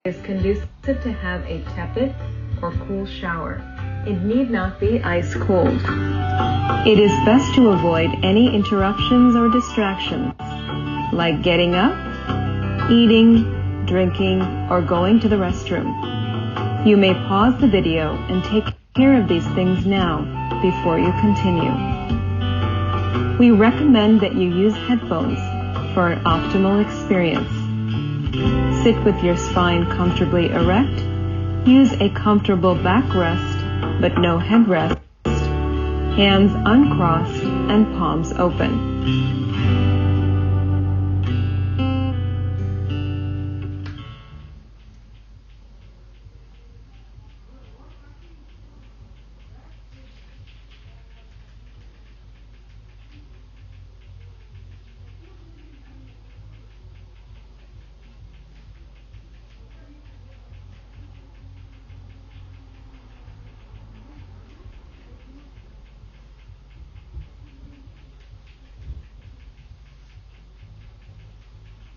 It is conducive to have a tepid or cool shower. It need not be ice cold. It is best to avoid any interruptions or distractions, like getting up, eating, drinking, or going to the restroom. You may pause the video and take care of these things now before you continue. We recommend that you use headphones for an optimal experience. Sit with your spine comfortably erect. Use a comfortable backrest, but no headrest. Hands uncrossed and palms open.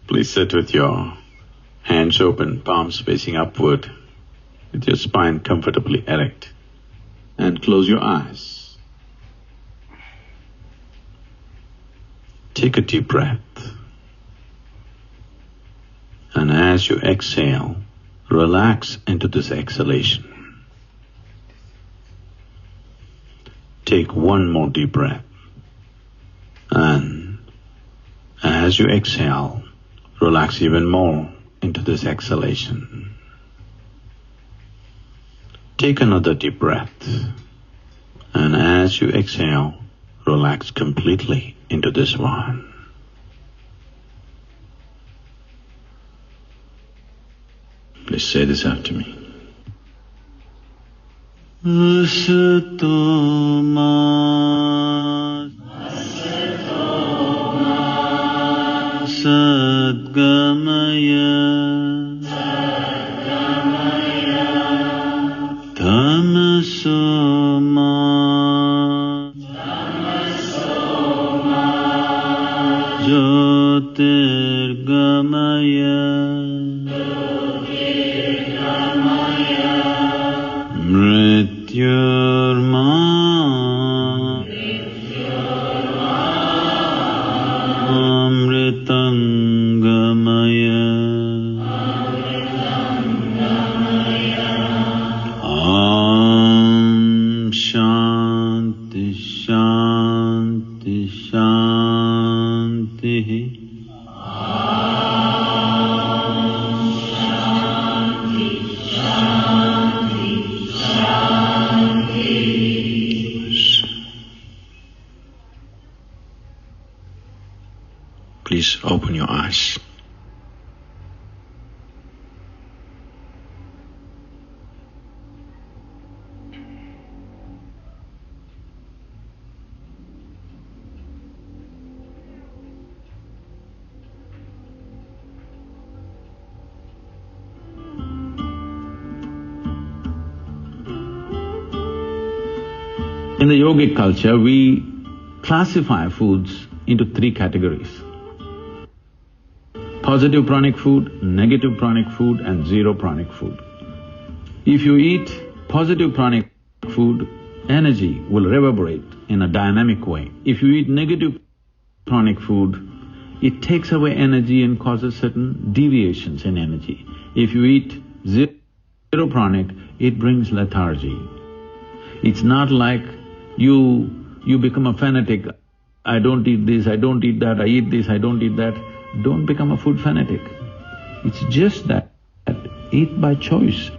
Please sit with your hands open, palms facing upward, with your spine comfortably erect, and close your eyes. Take a deep breath, and as you exhale, relax into this exhalation. Take one more deep breath, and as you exhale, relax even more into this exhalation. Take another deep breath, and as you exhale, relax completely into this one. Please say this after me. Sadgamaya Tamasoma Jyotirgamaya Mrityurma Amritangamaya Om Shanti Shanti Shanti Please open your eyes. In the yogic culture, we classify foods into three categories: positive pranic food, negative pranic food, and zero pranic food. If you eat positive pranic food, energy will reverberate in a dynamic way. If you eat negative pranic food, it takes away energy and causes certain deviations in energy. If you eat zero pranic, it brings lethargy. It's not like you become a fanatic. I don't eat this, I don't eat that, I eat this, I don't eat that. Don't become a food fanatic. It's just that eat by choice.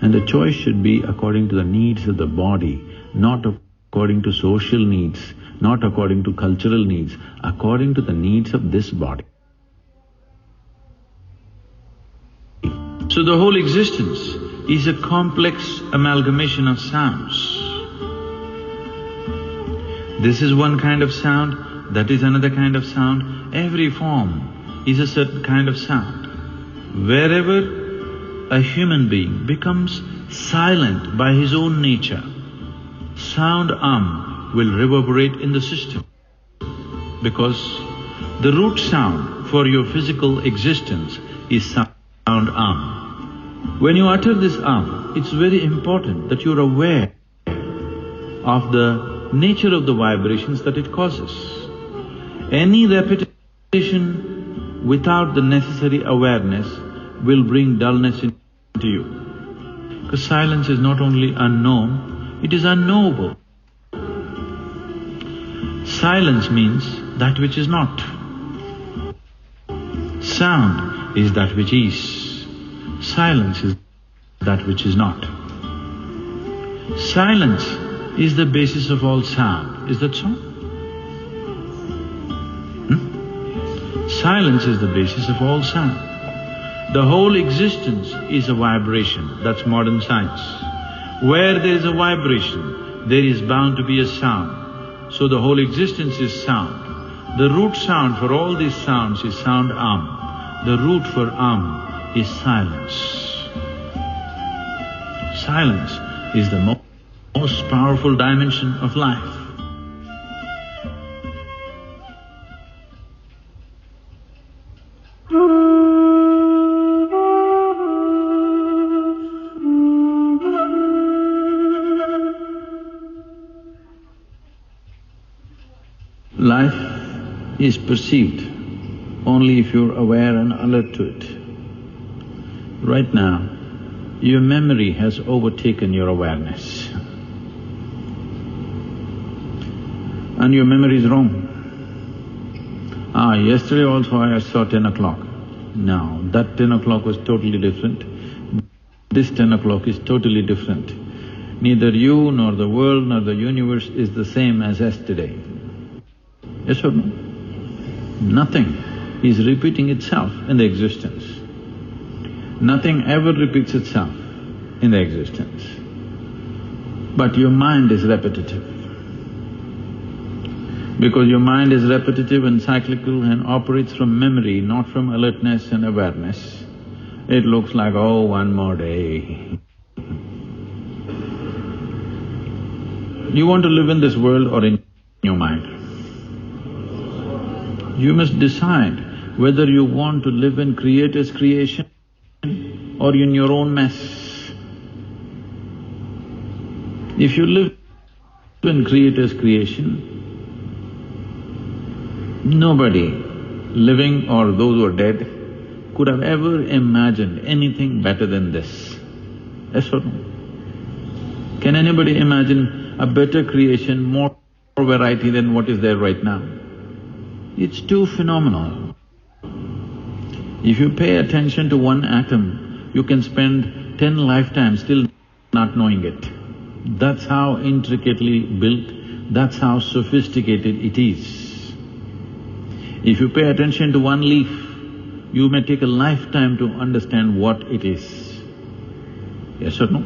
And the choice should be according to the needs of the body, not according to social needs, not according to cultural needs, according to the needs of this body. So the whole existence is a complex amalgamation of sounds. This is one kind of sound, that is another kind of sound. Every form is a certain kind of sound. Wherever a human being becomes silent by his own nature, sound will reverberate in the system, because the root sound for your physical existence is sound When you utter this it's very important that you're aware of the nature of the vibrations that it causes. Any repetition without the necessary awareness will bring dullness into you. Because silence is not only unknown, it is unknowable. Silence means that which is not. Sound is that which is. Silence is that which is not. Silence is the basis of all sound. Is that so? Silence is the basis of all sound. The whole existence is a vibration. That's modern science. Where there is a vibration, there is bound to be a sound. So the whole existence is sound. The root sound for all these sounds is sound The root for is silence. Silence is the most powerful dimension of life. Life is perceived only if you're aware and alert to it. Right now, your memory has overtaken your awareness. And your memory is wrong. Yesterday also I saw 10 o'clock. No, that 10 o'clock was totally different. This 10 o'clock is totally different. Neither you nor the world nor the universe is the same as yesterday. Yes or no? Nothing is repeating itself in the existence. Nothing ever repeats itself in the existence. But your mind is repetitive. Because your mind is repetitive and cyclical and operates from memory, not from alertness and awareness, it looks like, oh, one more day. You want to live in this world or in your mind? You must decide whether you want to live in Creator's creation or in your own mess. If you live in Creator's creation, nobody living or those who are dead could have ever imagined anything better than this. Yes or no? Can anybody imagine a better creation, more variety than what is there right now? It's too phenomenal. If you pay attention to one atom, you can spend 10 lifetimes still not knowing it. That's how intricately built, that's how sophisticated it is. If you pay attention to one leaf, you may take a lifetime to understand what it is. Yes or no?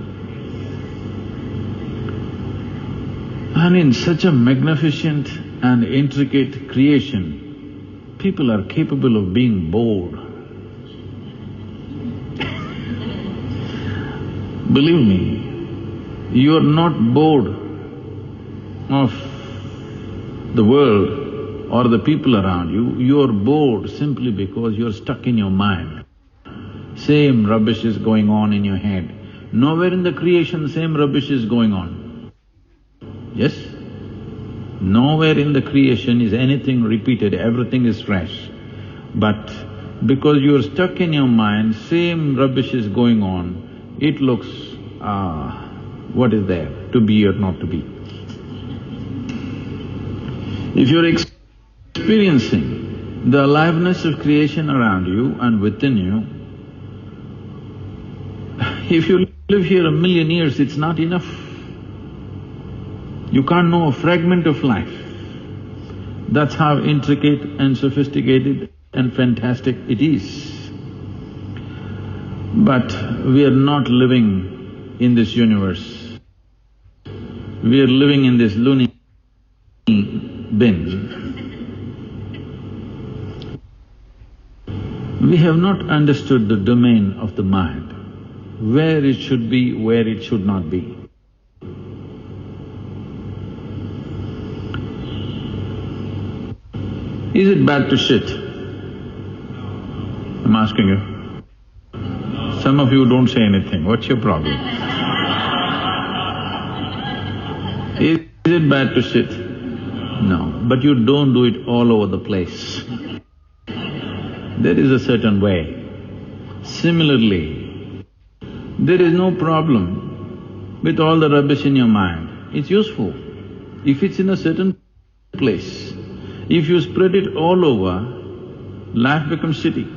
And in such a magnificent and intricate creation, people are capable of being bored. Believe me, you are not bored of the world or the people around you, you are bored simply because you are stuck in your mind. Same rubbish is going on in your head. Nowhere in the creation same rubbish is going on. Yes? Nowhere in the creation is anything repeated, everything is fresh. But because you are stuck in your mind, same rubbish is going on, it looks, what is there, to be or not to be. If you're experiencing the aliveness of creation around you and within you, if you live here 1,000,000 years, it's not enough. You can't know a fragment of life. That's how intricate and sophisticated and fantastic it is. But we are not living in this universe. We are living in this loony bin. We have not understood the domain of the mind, where it should be, where it should not be. Is it bad to shit? I'm asking you. Some of you don't say anything. What's your problem? Is it bad to sit? No, but you don't do it all over the place. There is a certain way. Similarly, there is no problem with all the rubbish in your mind. It's useful. If it's in a certain place, if you spread it all over, life becomes shitty.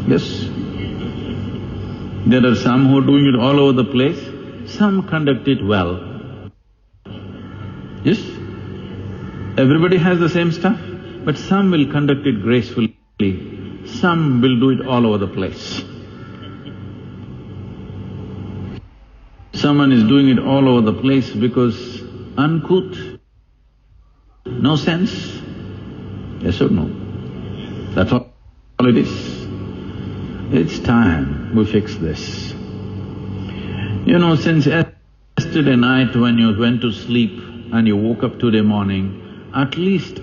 Yes? There are some who are doing it all over the place, some conduct it well. Yes? Everybody has the same stuff, but some will conduct it gracefully, some will do it all over the place. Someone is doing it all over the place because uncouth, no sense. Yes or no? That's all it is. It's time we fix this. You know, since yesterday night when you went to sleep and you woke up today morning, at least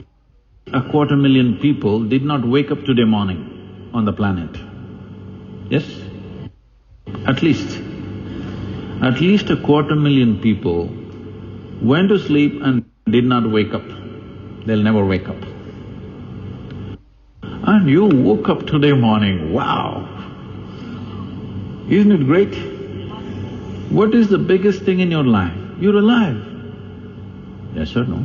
250,000 people did not wake up today morning on the planet. Yes? At least. At least 250,000 people went to sleep and did not wake up. They'll never wake up. And you woke up today morning, wow! Isn't it great? What is the biggest thing in your life? You're alive. Yes or no?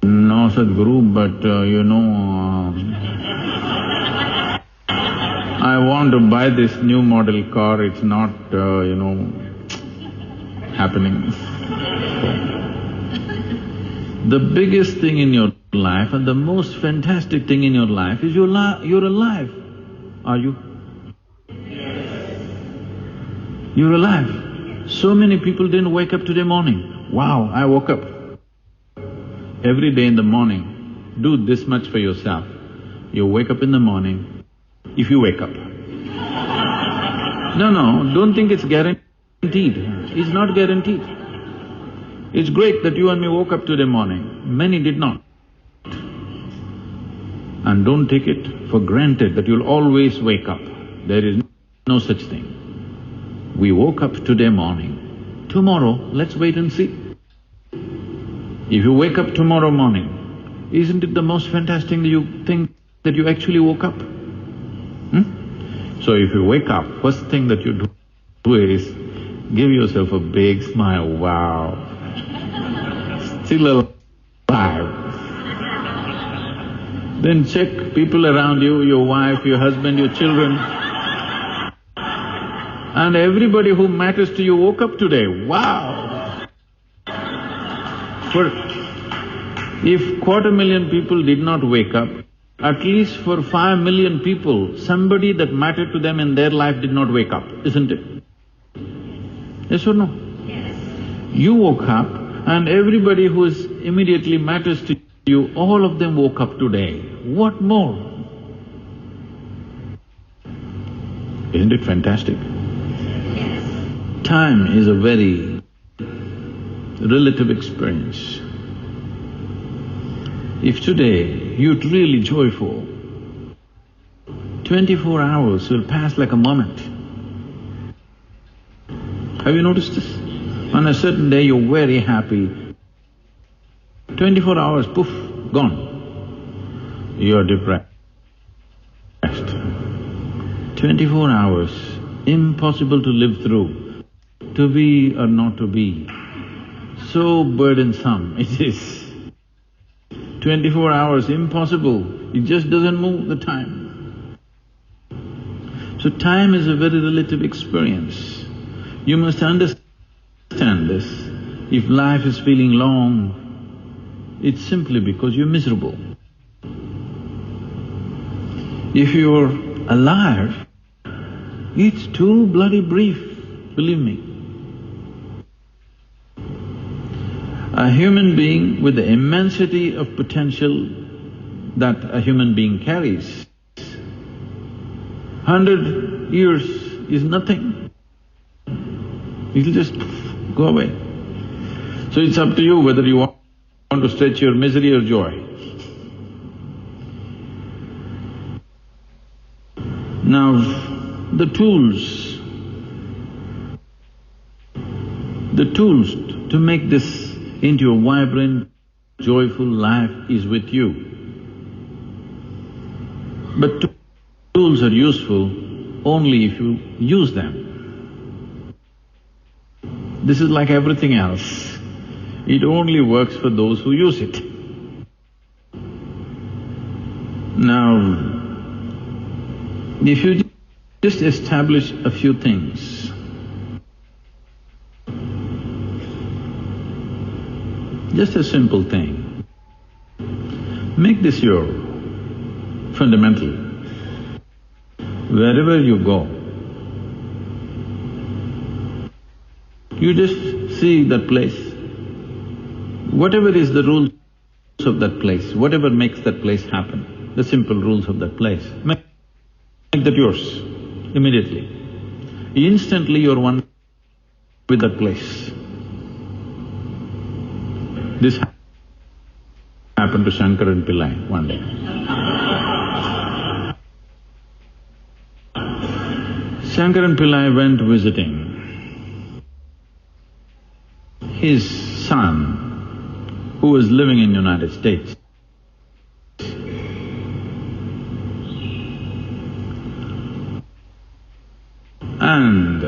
No, Sadhguru, but I want to buy this new model car, it's not, happening. The biggest thing in your life and the most fantastic thing in your life is you're alive. Are you? You're alive. So many people didn't wake up today morning. Wow, I woke up. Every day in the morning, do this much for yourself. You wake up in the morning, if you wake up. No, don't think it's guaranteed. It's not guaranteed. It's great that you and me woke up today morning. Many did not. And don't take it for granted that you'll always wake up. There is no such thing. We woke up today morning. Tomorrow, let's wait and see. If you wake up tomorrow morning, isn't it the most fantastic thing that you think that you actually woke up? So if you wake up, first thing that you do is give yourself a big smile, wow, still alive. Then check people around you, your wife, your husband, your children, and everybody who matters to you woke up today, wow. If 250,000 people did not wake up, at least for 5 million people, somebody that mattered to them in their life did not wake up, isn't it? Yes or no? Yes. You woke up and everybody who immediately matters to you, all of them woke up today. What more? Isn't it fantastic? Yes. Time is a very relative experience. If today you're really joyful, 24 hours will pass like a moment. Have you noticed this? On a certain day you're very happy, 24 hours, poof, gone. You're depressed. 24 hours, impossible to live through, to be or not to be. So burdensome it is. 24 hours, impossible, it just doesn't move the time. So time is a very relative experience. You must understand this. If life is feeling long, it's simply because you're miserable. If you're alive, it's too bloody brief, believe me. A human being with the immensity of potential that a human being carries, 100 years is nothing. It'll just go away. So it's up to you whether you want to stretch your misery or joy. Now, the tools to make this into a vibrant, joyful life is with you. But tools are useful only if you use them. This is like everything else. It only works for those who use it. Now, if you just establish a few things, just a simple thing, make this your fundamental. Wherever you go, you just see that place, whatever is the rules of that place, whatever makes that place happen, the simple rules of that place, make that yours immediately. Instantly you're one with that place. This happened to Shankaran Pillai one day. Shankaran Pillai went visiting his son who was living in United States. And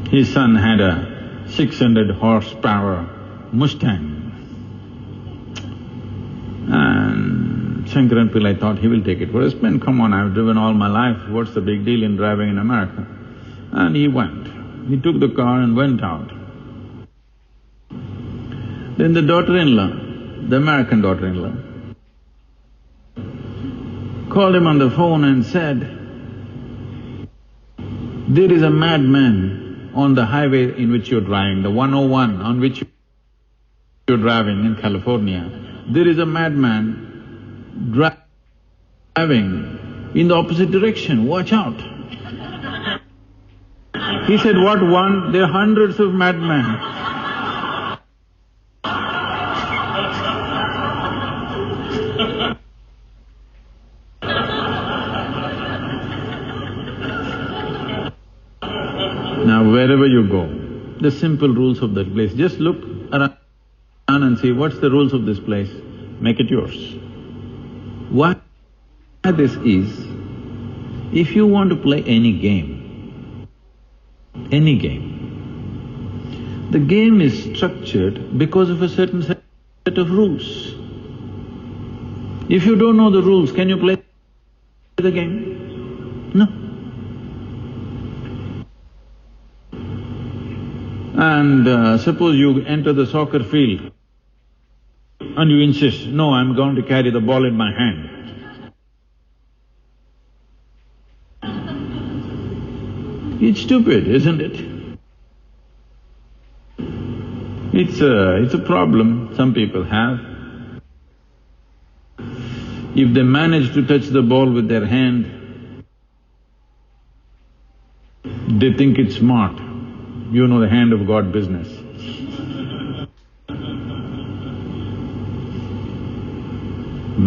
his son had a 600 horsepower Mustang. And Shankaran Pillai thought he will take it for a spin. Come on, I've driven all my life, what's the big deal in driving in America? And he went. He took the car and went out. Then the daughter-in-law, the American daughter-in-law, called him on the phone and said, "There is a madman on the highway in which you're driving, the 101 on which you're driving in California. There is a madman driving in the opposite direction, watch out." He said, "What one? There are hundreds of madmen." Now wherever you go, the simple rules of that place, just look around and see what's the rules of this place, make it yours. Why this is, if you want to play any game, the game is structured because of a certain set of rules. If you don't know the rules, can you play the game? No. And suppose you enter the soccer field and you insist, "No, I'm going to carry the ball in my hand." It's stupid, isn't it? It's a problem some people have. If they manage to touch the ball with their hand, they think it's smart. You know the hand of God business.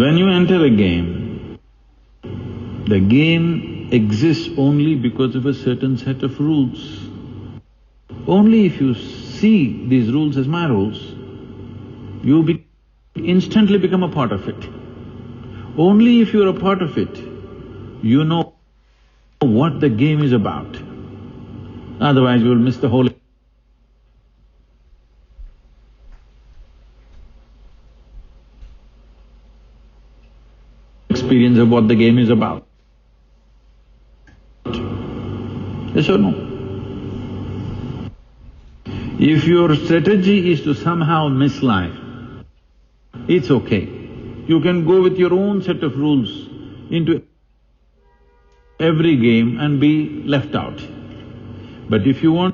When you enter a game, the game exists only because of a certain set of rules. Only if you see these rules as my rules, you instantly become a part of it. Only if you're a part of it, you know what the game is about. Otherwise you will miss the whole experience of what the game is about. Yes or no? If your strategy is to somehow miss life, it's okay. You can go with your own set of rules into every game and be left out. But if your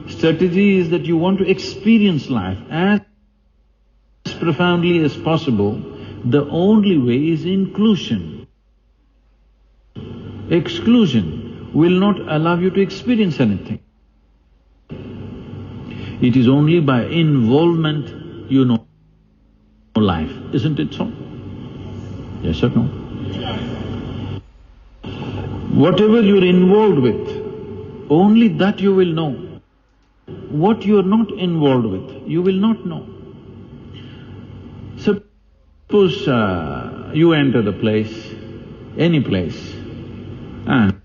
strategy is that you want to experience life as profoundly as possible, the only way is inclusion. Exclusion will not allow you to experience anything. It is only by involvement you know life, isn't it so? Yes or no? Whatever you're involved with, only that you will know. What you're not involved with, you will not know. Suppose you enter the place, any place, and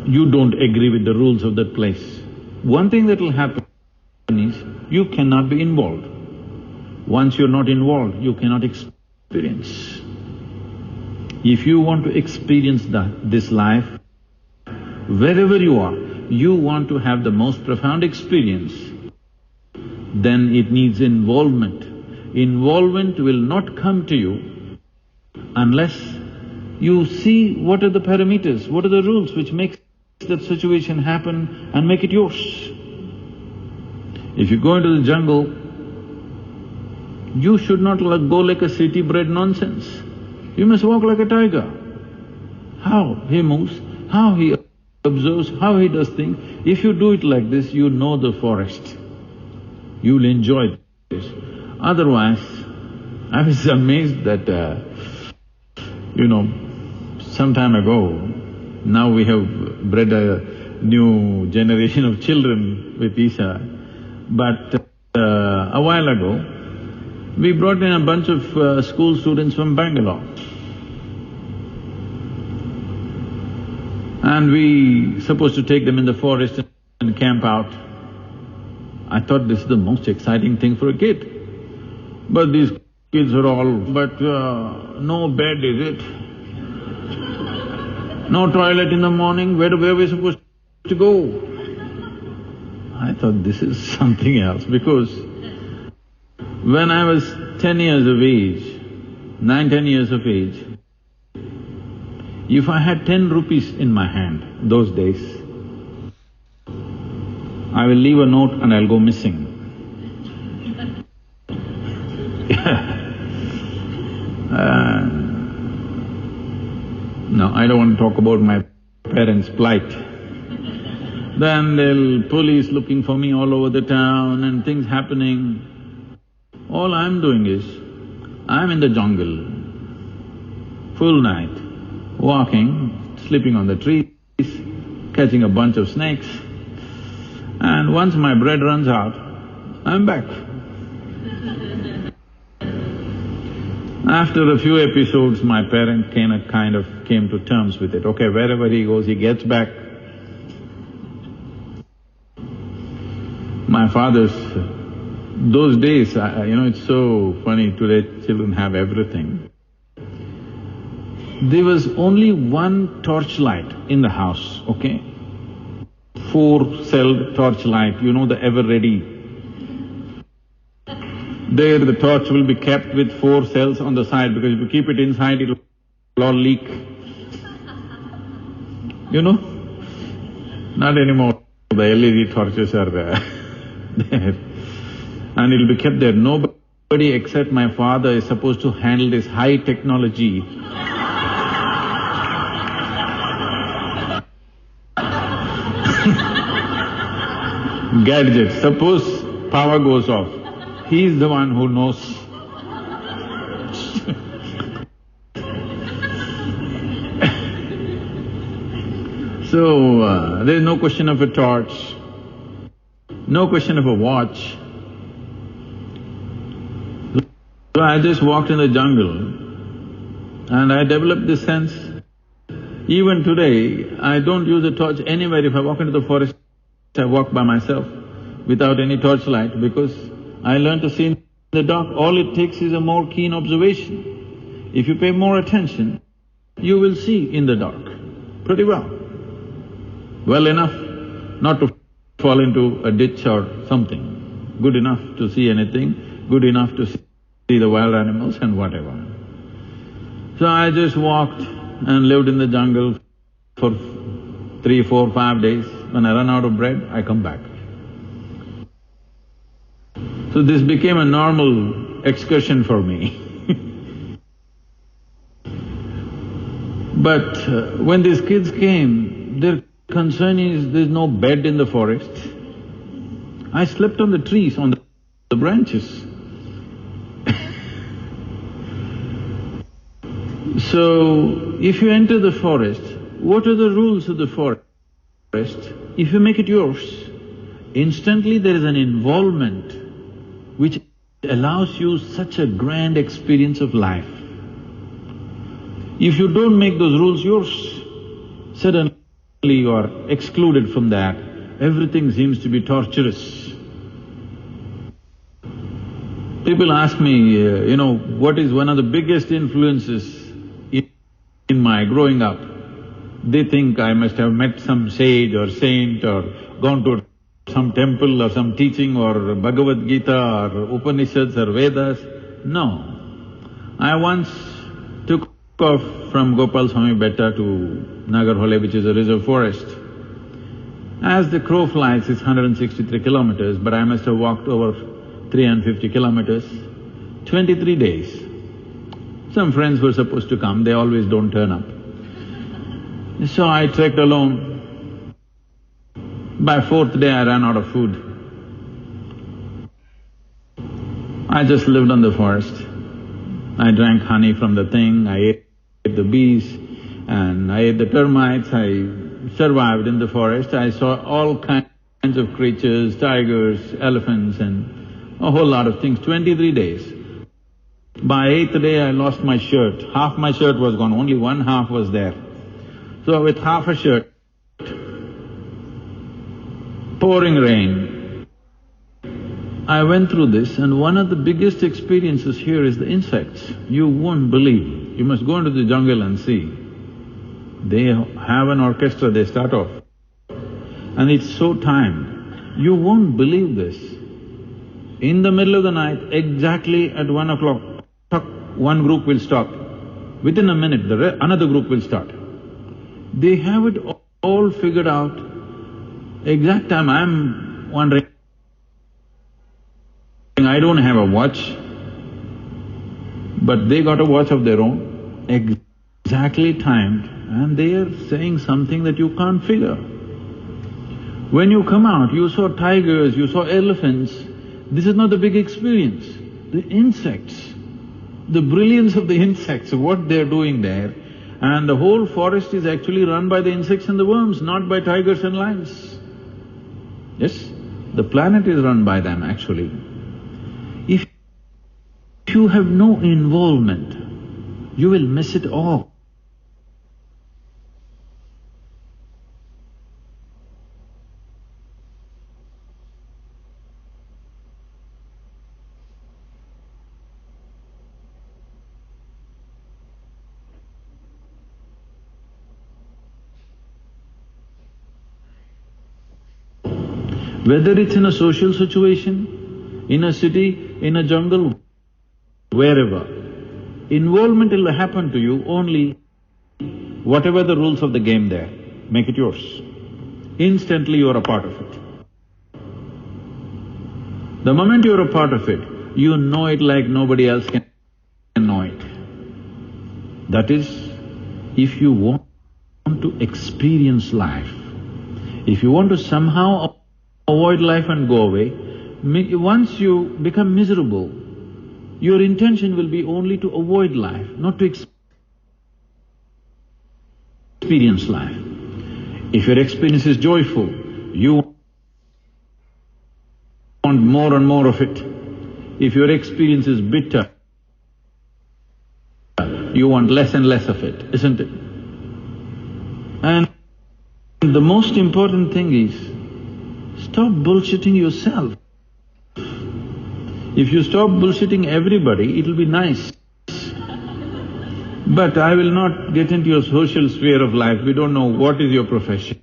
you don't agree with the rules of that place. One thing that will happen is, you cannot be involved. Once you're not involved, you cannot experience. If you want to experience this life, wherever you are, you want to have the most profound experience, then it needs involvement. Involvement will not come to you unless you see what are the parameters, what are the rules which makes that situation happen and make it yours. If you go into the jungle, you should not go like a city-bred nonsense. You must walk like a tiger. How he moves, how he observes, how he does things. If you do it like this, you know the forest. You will enjoy this. Otherwise, I was amazed that, some time ago, now we have bred a new generation of children with Isha, but a while ago, we brought in a bunch of school students from Bangalore. And we supposed to take them in the forest and camp out. I thought this is the most exciting thing for a kid. But these kids are all, no bed, is it? No toilet in the morning, where are we supposed to go? I thought this is something else, because when I was 10 years of age, 9–10 years of age, if I had 10 rupees in my hand those days, I will leave a note and I'll go missing. No, I don't want to talk about my parents' plight. Then there'll police looking for me all over the town and things happening. All I'm doing is, I'm in the jungle, full night, walking, sleeping on the trees, catching a bunch of snakes, and once my bread runs out, I'm back. After a few episodes, my parent kind of came to terms with it. Okay, wherever he goes, he gets back. My father's… those days, it's so funny, today children have everything. There was only one torchlight in the house, okay? 4-celled torchlight, the ever-ready. There the torch will be kept with 4 cells on the side, because if you keep it inside, it'll all leak. Not anymore, the LED torches are there. And it'll be kept there. Nobody except my father is supposed to handle this high technology. Gadget. Suppose power goes off, he's the one who knows. So, there's no question of a torch, no question of a watch. So I just walked in the jungle and I developed this sense. Even today, I don't use a torch anywhere. If I walk into the forest, I walk by myself without any torchlight, because I learned to see in the dark. All it takes is a more keen observation. If you pay more attention, you will see in the dark pretty well. Well enough not to fall into a ditch or something, good enough to see anything, good enough to see the wild animals and whatever. So I just walked and lived in the jungle for 3, 4, 5 days. When I run out of bread, I come back. So this became a normal excursion for me. But when these kids came, their concern is there's no bed in the forest. I slept on the trees, on the branches. So, if you enter the forest, what are the rules of the forest? If you make it yours, instantly there is an involvement which allows you such a grand experience of life. If you don't make those rules yours, suddenly you are excluded from that, everything seems to be torturous. People ask me, what is one of the biggest influences in my growing up? They think I must have met some sage or saint or gone to some temple or some teaching or Bhagavad Gita or Upanishads or Vedas. No. I once took off from Gopal Swami Betta to Nagarhole, which is a reserve forest. As the crow flies, it's 163 kilometers, but I must have walked over 350 kilometers, 23 days. Some friends were supposed to come, they always don't turn up. So I trekked alone. By fourth day I ran out of food. I just lived on the forest. I drank honey from the thing, I ate the bees and I ate the termites, I survived in the forest. I saw all kinds of creatures, tigers, elephants and a whole lot of things, 23 days. By eighth day I lost my shirt, half my shirt was gone, only one half was there. So with half a shirt, pouring rain, I went through this and one of the biggest experiences here is the insects. You won't believe, you must go into the jungle and see. They have an orchestra, they start off and it's so timed. You won't believe this. In the middle of the night, exactly at 1 o'clock, one group will stop. Within a minute, another group will start. They have it all figured out. Exact time, I'm wondering, I don't have a watch, but they got a watch of their own, exactly timed, and they are saying something that you can't figure. When you come out, you saw tigers, you saw elephants. This is not the big experience. The insects, the brilliance of the insects, what they're doing there, and the whole forest is actually run by the insects and the worms, not by tigers and lions. Yes, the planet is run by them actually. If you have no involvement, you will miss it all. Whether it's in a social situation, in a city, in a jungle, wherever, involvement will happen to you only whatever the rules of the game there, make it yours. Instantly you are a part of it. The moment you are a part of it, you know it like nobody else can know it. That is, if you want to experience life, if you want to somehow avoid life and go away, once you become miserable, your intention will be only to avoid life, not to experience life. If your experience is joyful, you want more and more of it. If your experience is bitter, you want less and less of it, isn't it? And the most important thing is, stop bullshitting yourself. If you stop bullshitting everybody, it'll be nice. But I will not get into your social sphere of life, we don't know what is your profession.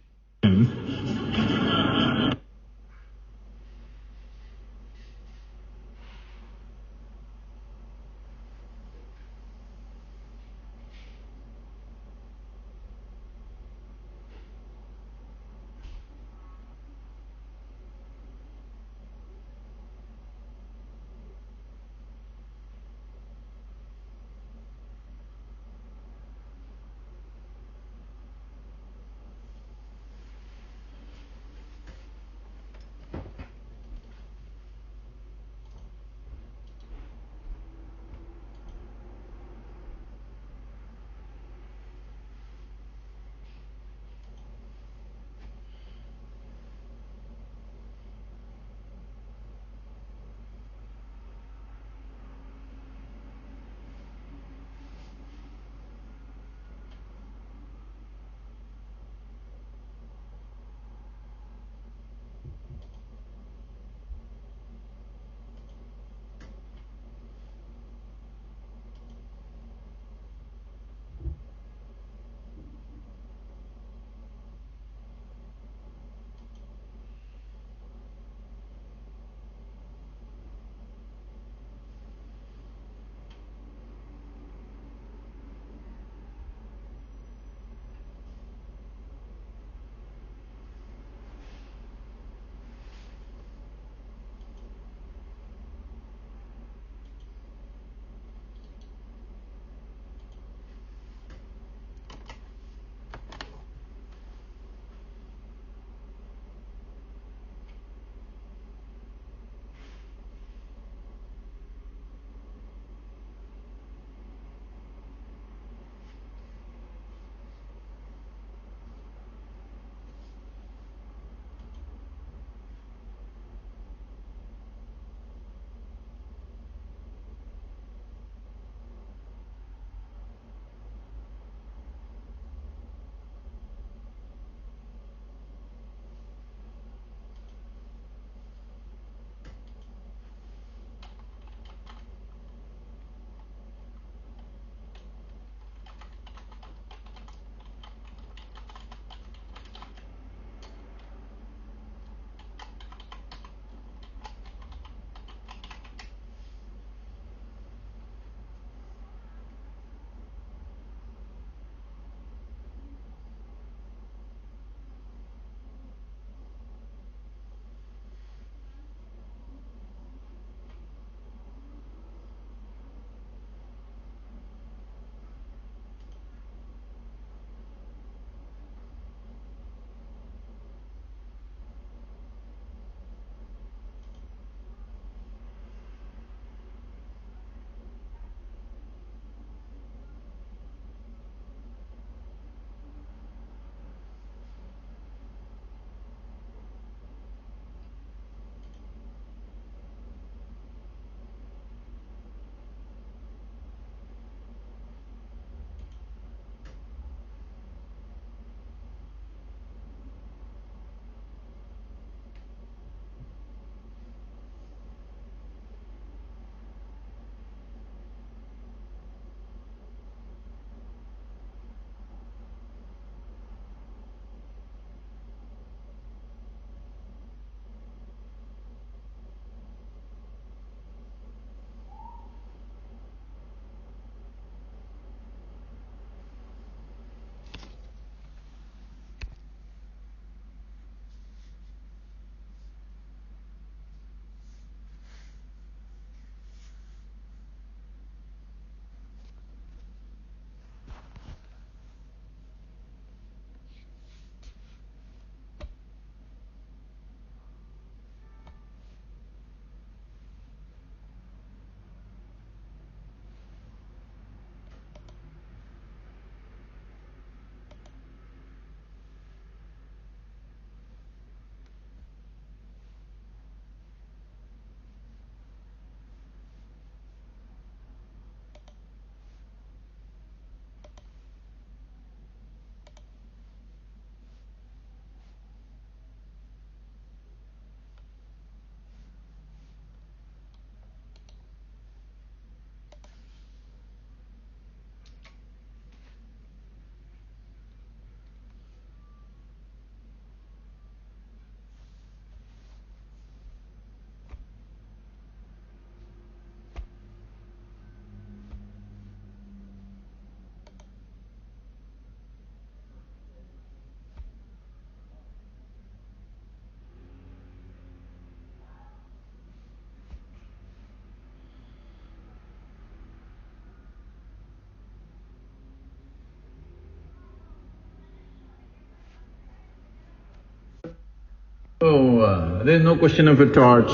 There's no question of a torch,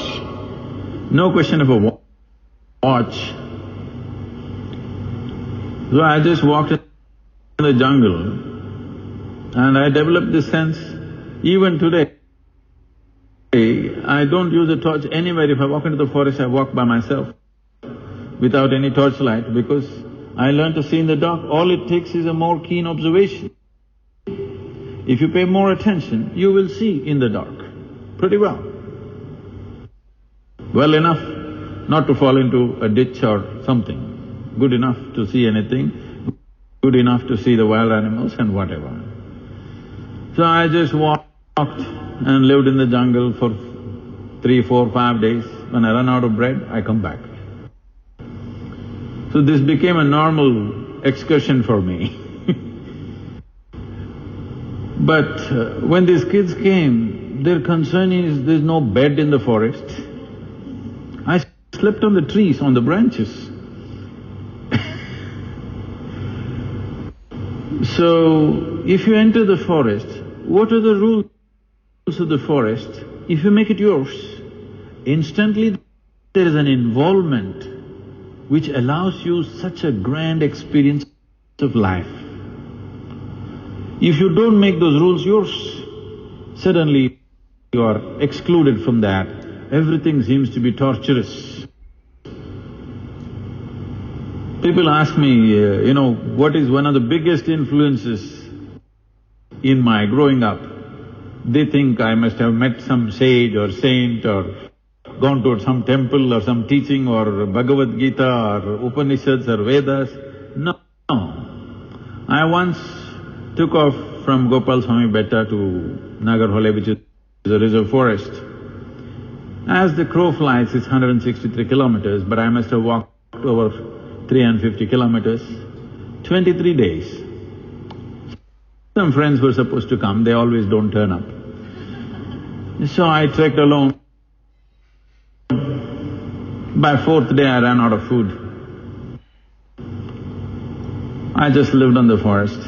no question of a watch. So I just walked in the jungle and I developed this sense. Even today, I don't use a torch anywhere. If I walk into the forest, I walk by myself without any torchlight because I learned to see in the dark. All it takes is a more keen observation. If you pay more attention, you will see in the dark pretty well. Well enough not to fall into a ditch or something, good enough to see anything, good enough to see the wild animals and whatever. So I just walked and lived in the jungle for 3, 4, 5 days. When I run out of bread, I come back. So this became a normal excursion for me. But when these kids came, their concern is there's no bed in the forest. I slept on the trees, on the branches. So, if you enter the forest, what are the rules of the forest? If you make it yours, instantly there is an involvement which allows you such a grand experience of life. If you don't make those rules yours, suddenly you are excluded from that. Everything seems to be torturous. People ask me, what is one of the biggest influences in my growing up? They think I must have met some sage or saint or gone to some temple or some teaching or Bhagavad Gita or Upanishads or Vedas. No. I once took off from Gopal Swami Betta to Nagarhole, which is a reserve forest. As the crow flies, it's 163 kilometers, but I must have walked over 350 kilometers, 23 days. Some friends were supposed to come, they always don't turn up. So I trekked alone. By 4th day I ran out of food. I just lived on the forest.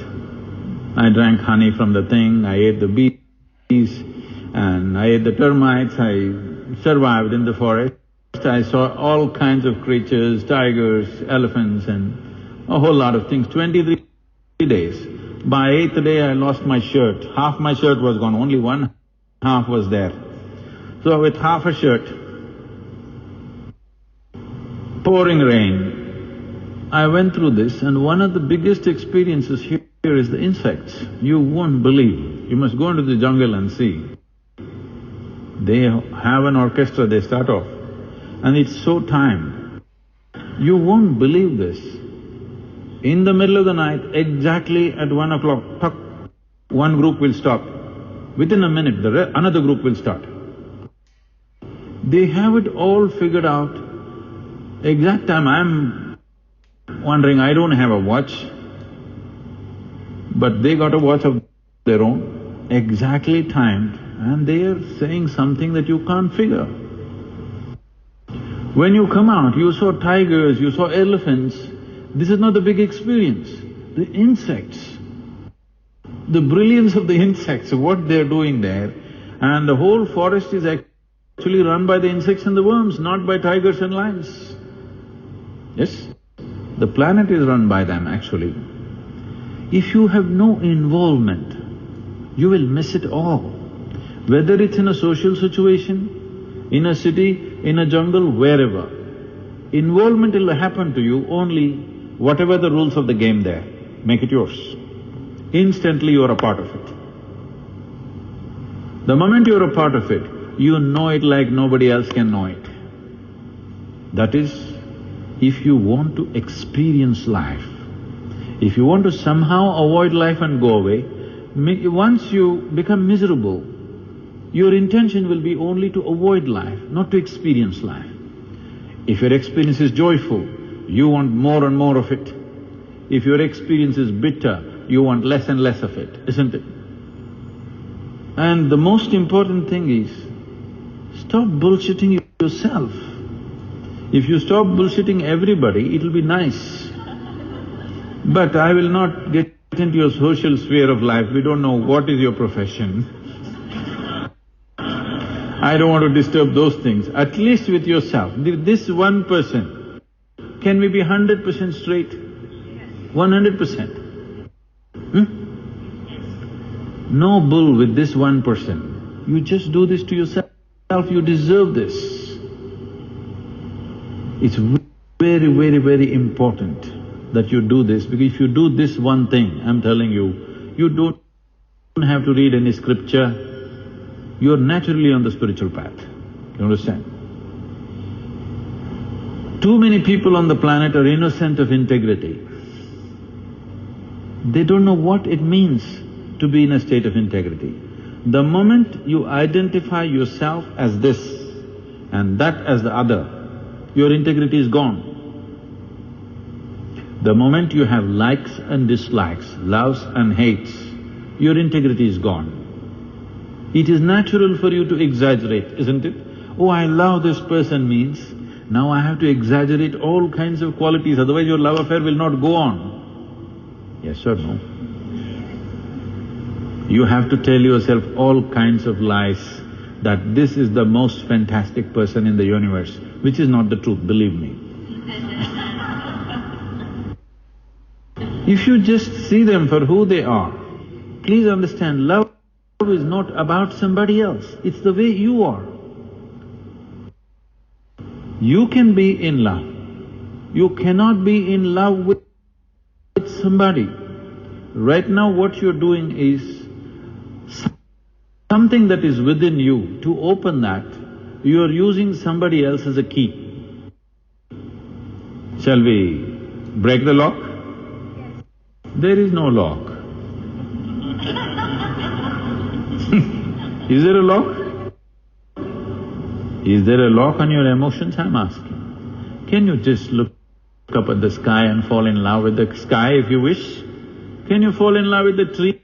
I drank honey from the thing, I ate the bees and I ate the termites, I survived in the forest. I saw all kinds of creatures, tigers, elephants and a whole lot of things, 23 days. By 8th day I lost my shirt, half my shirt was gone, only one half was there. So with half a shirt, pouring rain, I went through this and one of the biggest experiences here is the insects. You won't believe, you must go into the jungle and see. They have an orchestra, they start off, and it's so timed. You won't believe this. In the middle of the night, exactly at 1 o'clock, tuck, one group will stop. Within a minute, another group will start. They have it all figured out. Exact time, I'm wondering, I don't have a watch, but they got a watch of their own, exactly timed, and they are saying something that you can't figure. When you come out, you saw tigers, you saw elephants. This is not the big experience. The insects, the brilliance of the insects, what they're doing there, and the whole forest is actually run by the insects and the worms, not by tigers and lions. Yes, the planet is run by them actually. If you have no involvement, you will miss it all. Whether it's in a social situation, in a city, in a jungle, wherever. Involvement will happen to you only whatever the rules of the game there, make it yours. Instantly you are a part of it. The moment you are a part of it, you know it like nobody else can know it. That is, if you want to experience life, if you want to somehow avoid life and go away, once you become miserable, your intention will be only to avoid life, not to experience life. If your experience is joyful, you want more and more of it. If your experience is bitter, you want less and less of it, isn't it? And the most important thing is, stop bullshitting yourself. If you stop bullshitting everybody, it'll be nice. But I will not get into your social sphere of life, we don't know what is your profession. I don't want to disturb those things. At least with yourself, this 1%, can we be 100% straight? 100%. No bull with this 1%. You just do this to yourself, you deserve this. It's very, very, very important that you do this, because if you do this one thing, I'm telling you, you don't have to read any scripture, you're naturally on the spiritual path. You understand? Too many people on the planet are innocent of integrity. They don't know what it means to be in a state of integrity. The moment you identify yourself as this and that as the other, your integrity is gone. The moment you have likes and dislikes, loves and hates, your integrity is gone. It is natural for you to exaggerate, isn't it? Oh, I love this person means, now I have to exaggerate all kinds of qualities, otherwise your love affair will not go on. Yes or no? You have to tell yourself all kinds of lies that this is the most fantastic person in the universe, which is not the truth, believe me. If you just see them for who they are, please understand, love is not about somebody else, it's the way you are. You can be in love. You cannot be in love with somebody. Right now what you're doing is something that is within you. To open that, you're using somebody else as a key. Shall we break the lock? There is no lock. Is there a lock? Is there a lock on your emotions, I'm asking? Can you just look up at the sky and fall in love with the sky if you wish? Can you fall in love with the tree?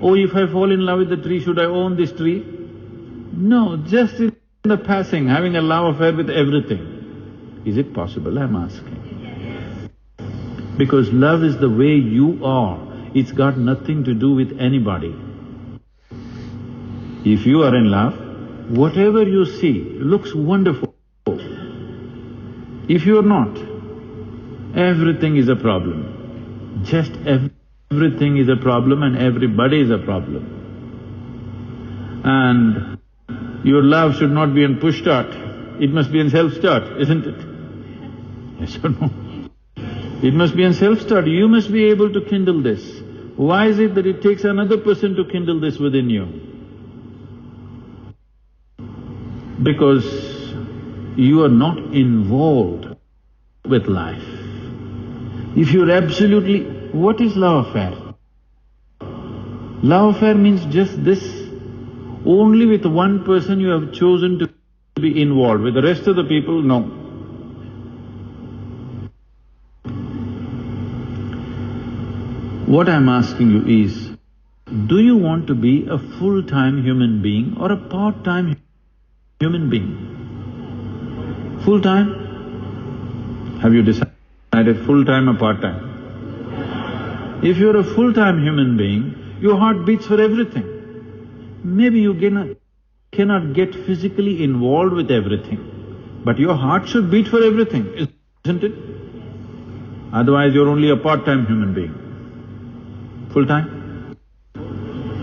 Oh, if I fall in love with the tree, should I own this tree? No, just in the passing, having a love affair with everything. Is it possible, I'm asking? Because love is the way you are, it's got nothing to do with anybody. If you are in love, whatever you see looks wonderful. If you are not, everything is a problem. Just everything is a problem and everybody is a problem. And your love should not be in push start, it must be in self-start, isn't it? Yes or no? It must be in self-start, you must be able to kindle this. Why is it that it takes another person to kindle this within you? Because you are not involved with life. If you're absolutely… What is love affair? Love affair means just this. Only with one person you have chosen to be involved, with the rest of the people, no. What I'm asking you is, do you want to be a full-time human being or a part-time human being? Full-time? Have you decided full-time or part-time? If you're a full-time human being, your heart beats for everything. Maybe you cannot get physically involved with everything, but your heart should beat for everything, isn't it? Otherwise you're only a part-time human being. Full-time?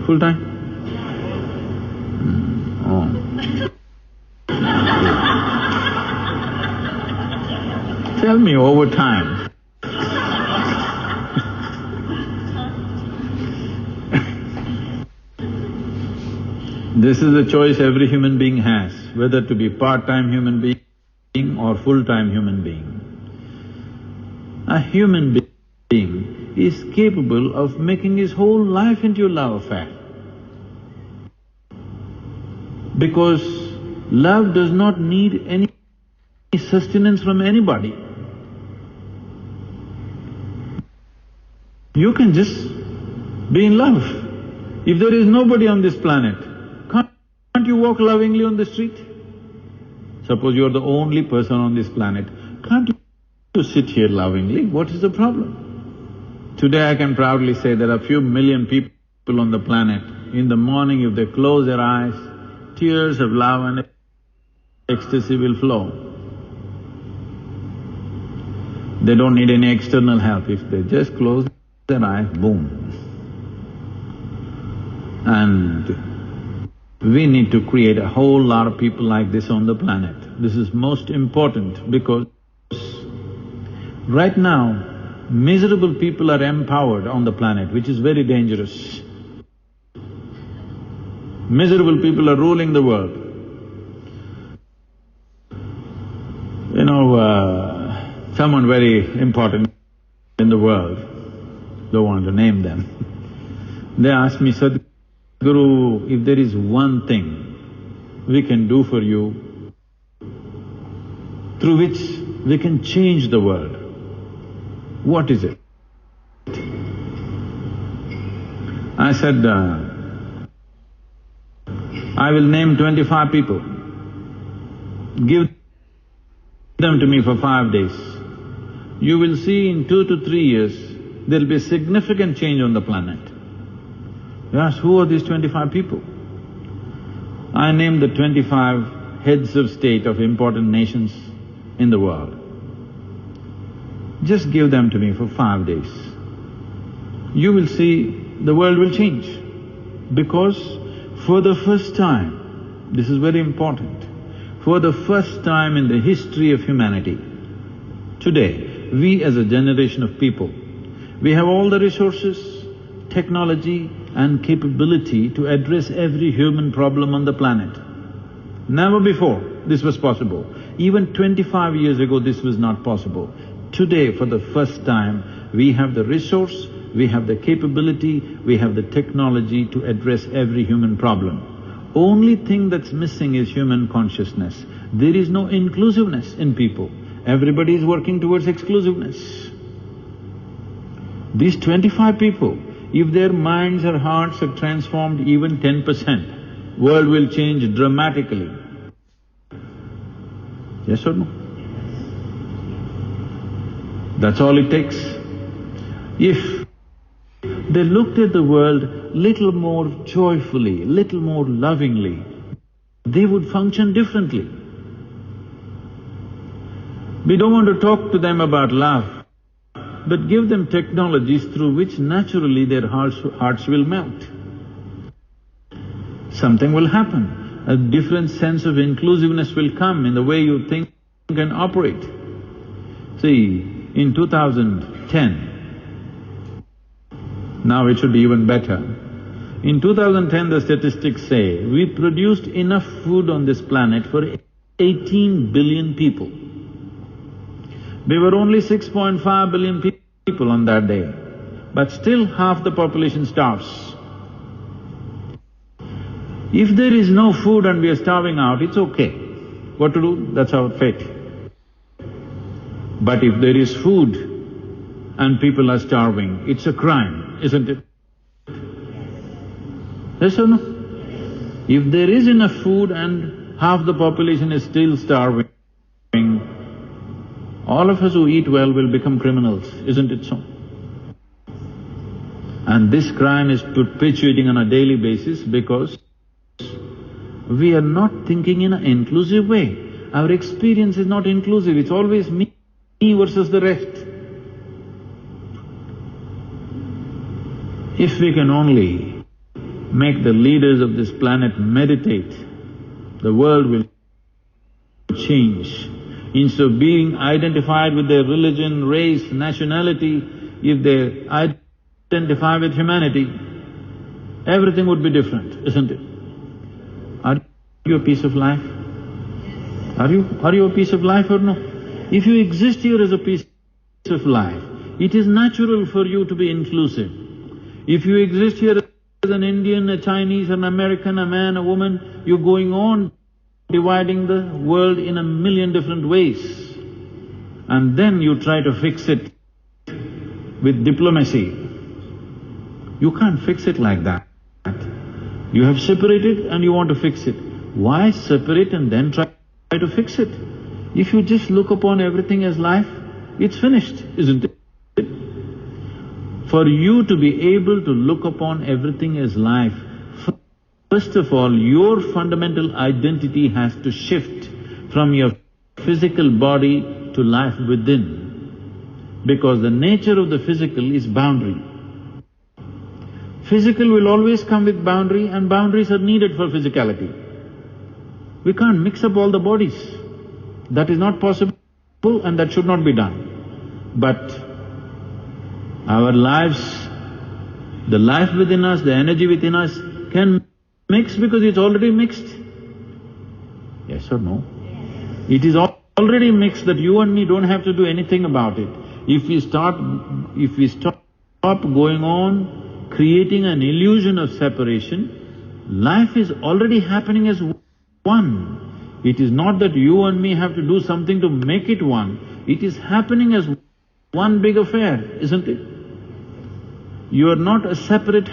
Full-time? Oh. Tell me over time. This is a choice every human being has, whether to be part-time human being or full-time human being. A human being is capable of making his whole life into a love affair. Because love does not need any sustenance from anybody. You can just be in love. If there is nobody on this planet, can't you walk lovingly on the street? Suppose you are the only person on this planet, can't you sit here lovingly? What is the problem? Today I can proudly say there are few million people on the planet. In the morning if they close their eyes, tears of love and ecstasy will flow. They don't need any external help. If they just close their eyes, boom. And we need to create a whole lot of people like this on the planet. This is most important because right now, miserable people are empowered on the planet, which is very dangerous. Miserable people are ruling the world. You know, someone very important in the world, don't want to name them, they asked me, Sadhguru, if there is one thing we can do for you through which we can change the world, what is it? I said, I will name 25 people. Give them to me for 5 days. You will see in 2 to 3 years, there'll be a significant change on the planet. You ask, who are these 25 people? I named the 25 heads of state of important nations in the world. Just give them to me for 5 days. You will see the world will change. Because for the first time, this is very important, for the first time in the history of humanity, today, we as a generation of people, we have all the resources, technology and capability to address every human problem on the planet. Never before this was possible. Even 25 years ago this was not possible. Today, for the first time, we have the resource, we have the capability, we have the technology to address every human problem. Only thing that's missing is human consciousness. There is no inclusiveness in people. Everybody is working towards exclusiveness. These 25 people, if their minds or hearts are transformed even 10%, world will change dramatically. Yes or no? That's all it takes. If they looked at the world little more joyfully, little more lovingly, they would function differently. We don't want to talk to them about love, but give them technologies through which naturally their hearts will melt. Something will happen, a different sense of inclusiveness will come in the way you think and operate. See, in 2010, now it should be even better. In 2010, the statistics say, we produced enough food on this planet for 18 billion people. We were only 6.5 billion people on that day, but still half the population starves. If there is no food and we are starving out, it's okay. What to do? That's our fate. But if there is food and people are starving, it's a crime, isn't it? Yes or no? If there is enough food and half the population is still starving, all of us who eat well will become criminals, isn't it so? And this crime is perpetuating on a daily basis because we are not thinking in an inclusive way. Our experience is not inclusive, it's always me versus the rest. If we can only make the leaders of this planet meditate, the world will change. Instead of being identified with their religion, race, nationality, if they identify with humanity, everything would be different, isn't it? Are you a piece of life? Are you a piece of life or no? If you exist here as a piece of life, it is natural for you to be inclusive. If you exist here as an Indian, a Chinese, an American, a man, a woman, you're going on dividing the world in a million different ways. And then you try to fix it with diplomacy. You can't fix it like that. You have separated and you want to fix it. Why separate and then try to fix it? If you just look upon everything as life, it's finished, isn't it? For you to be able to look upon everything as life, first of all, your fundamental identity has to shift from your physical body to life within, because the nature of the physical is boundary. Physical will always come with boundary, and boundaries are needed for physicality. We can't mix up all the bodies. That is not possible and that should not be done. But our lives, the life within us, the energy within us can mix because it's already mixed. Yes or no? It is already mixed that you and me don't have to do anything about it. If we stop going on creating an illusion of separation, life is already happening as one. It is not that you and me have to do something to make it one. It is happening as one big affair, isn't it? You are not a separate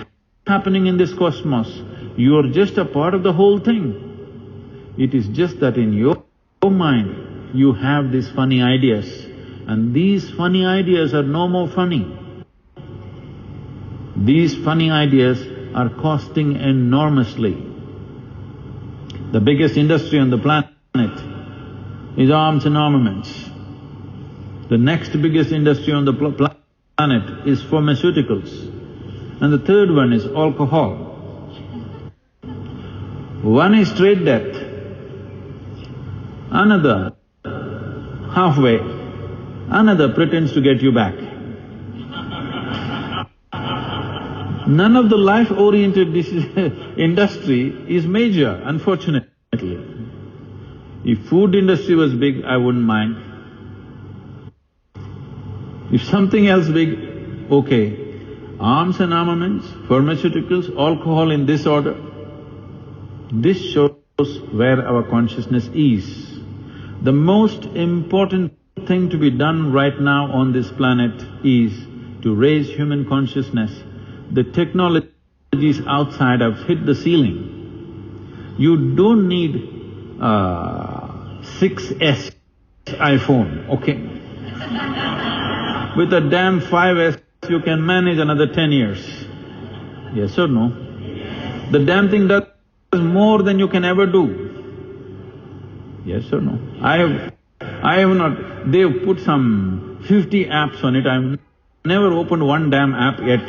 happening in this cosmos. You are just a part of the whole thing. It is just that in your mind, you have these funny ideas, and these funny ideas are no more funny. These funny ideas are costing enormously. The biggest industry on the planet is arms and armaments. The next biggest industry on the planet is pharmaceuticals. And the third one is alcohol. One is straight death, another halfway, another pretends to get you back. None of the life-oriented industry is major, unfortunately. If food industry was big, I wouldn't mind. If something else big, okay. Arms and armaments, pharmaceuticals, alcohol in this order, this shows where our consciousness is. The most important thing to be done right now on this planet is to raise human consciousness. The technologies outside have hit the ceiling. You don't need 6S iPhone, okay? With a damn 5S, you can manage another 10 years. Yes or no? The damn thing does more than you can ever do. Yes or no? I have not… they've put some 50 apps on it, I've never opened one damn app yet.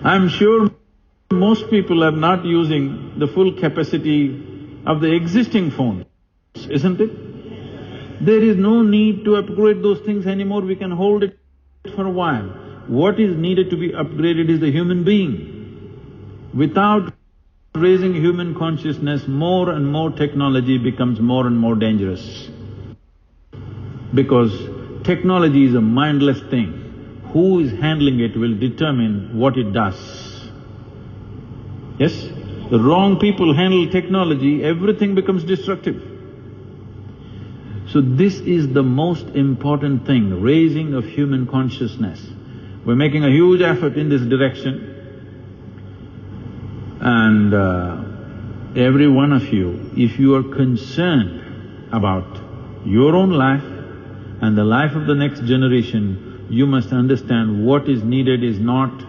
I'm sure most people are not using the full capacity of the existing phones, isn't it? There is no need to upgrade those things anymore, we can hold it for a while. What is needed to be upgraded is the human being. Without raising human consciousness, more and more technology becomes more and more dangerous. Because technology is a mindless thing. Who is handling it will determine what it does. Yes? The wrong people handle technology, everything becomes destructive. So this is the most important thing, raising of human consciousness. We're making a huge effort in this direction. And every one of you, if you are concerned about your own life and the life of the next generation, you must understand what is needed is not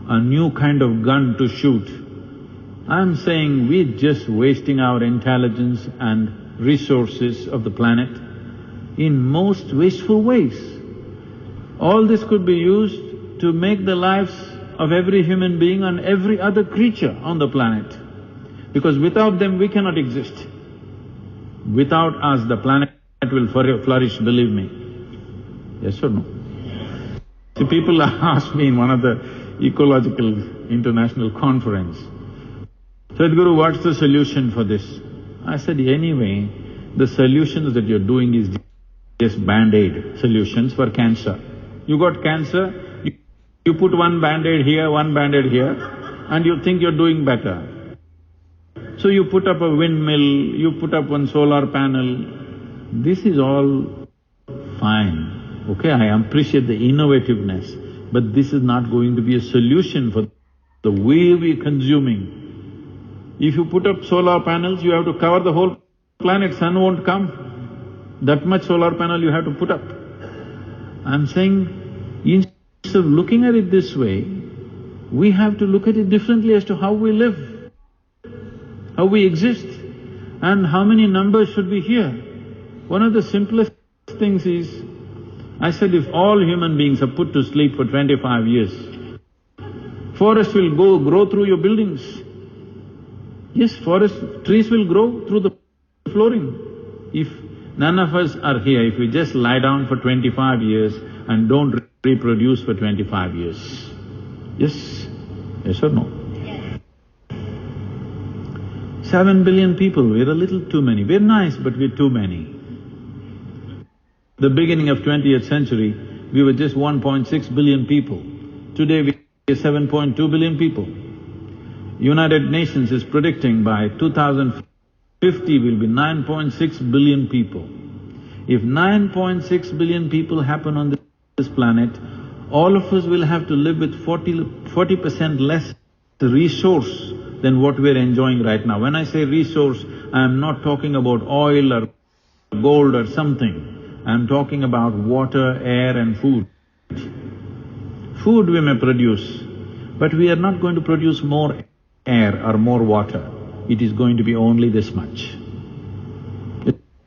a new kind of gun to shoot. I'm saying we're just wasting our intelligence and resources of the planet in most wasteful ways. All this could be used to make the lives of every human being and every other creature on the planet. Because without them we cannot exist. Without us the planet will flourish, believe me. Yes or no? See, people asked me in one of the ecological international conference, Sadhguru, what's the solution for this? I said, anyway, the solutions that you're doing is just Band-Aid solutions for cancer. You got cancer, you put one Band-Aid here, one Band-Aid here, and you think you're doing better. So you put up a windmill, you put up one solar panel, this is all fine. Okay, I appreciate the innovativeness, but this is not going to be a solution for the way we're consuming. If you put up solar panels, you have to cover the whole planet, sun won't come. That much solar panel you have to put up. I'm saying, of looking at it this way, we have to look at it differently as to how we live, how we exist, and how many numbers should be here. One of the simplest things is, I said if all human beings are put to sleep for 25 years, forest will grow through your buildings. Yes, trees will grow through the flooring. If none of us are here, if we just lie down for 25 years and don't reproduce for 25 years, yes? Yes or no? Yes. 7 billion people, we're a little too many. We're nice, but we're too many. The beginning of 20th century, we were just 1.6 billion people. Today we are 7.2 billion people. United Nations is predicting by 2050 will be 9.6 billion people. If 9.6 billion people happen on this planet, all of us will have to live with 40% less resource than what we're enjoying right now. When I say resource, I'm not talking about oil or gold or something. I'm talking about water, air and food. Food we may produce, but we are not going to produce more air or more water. It is going to be only this much,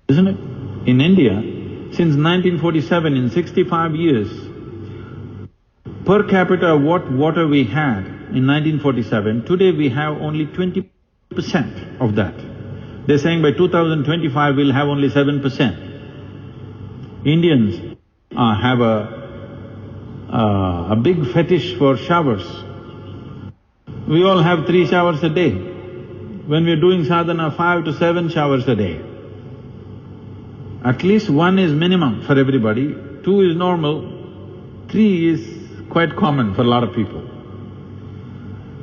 isn't it? In India, since 1947, in 65 years, per capita what water we had in 1947, today we have only 20% of that. They're saying by 2025 we'll have only 7%. Indians have a big fetish for showers. We all have 3 showers a day. When we're doing sadhana, 5 to 7 showers a day. At least 1 is minimum for everybody, 2 is normal, 3 is quite common for a lot of people.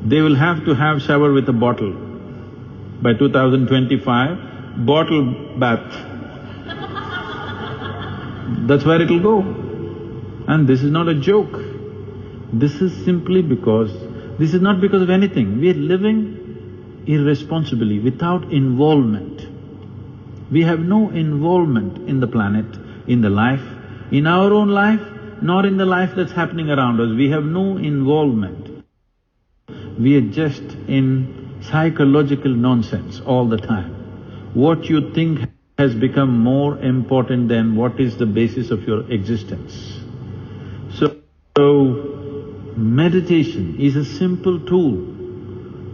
They will have to have shower with a bottle. By 2025, bottle bath. That's where it'll go. And this is not a joke. This is simply because… this is not because of anything. We are living irresponsibly, without involvement. We have no involvement in the planet, in the life, in our own life, nor in the life that's happening around us. We have no involvement. We are just in psychological nonsense all the time. What you think has become more important than what is the basis of your existence. So meditation is a simple tool.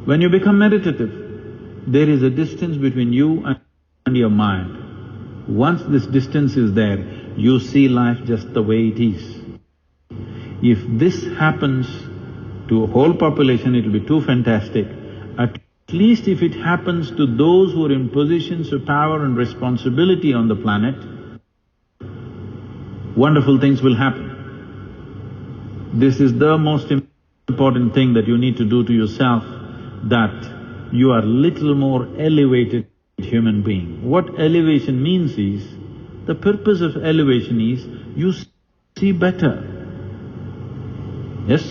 When you become meditative, there is a distance between you and your mind. Once this distance is there, you see life just the way it is. If this happens to a whole population, it'll be too fantastic. At least if it happens to those who are in positions of power and responsibility on the planet, wonderful things will happen. This is the most important thing that you need to do to yourself, that you are little more elevated human being. What elevation means is, the purpose of elevation is, you see better. Yes?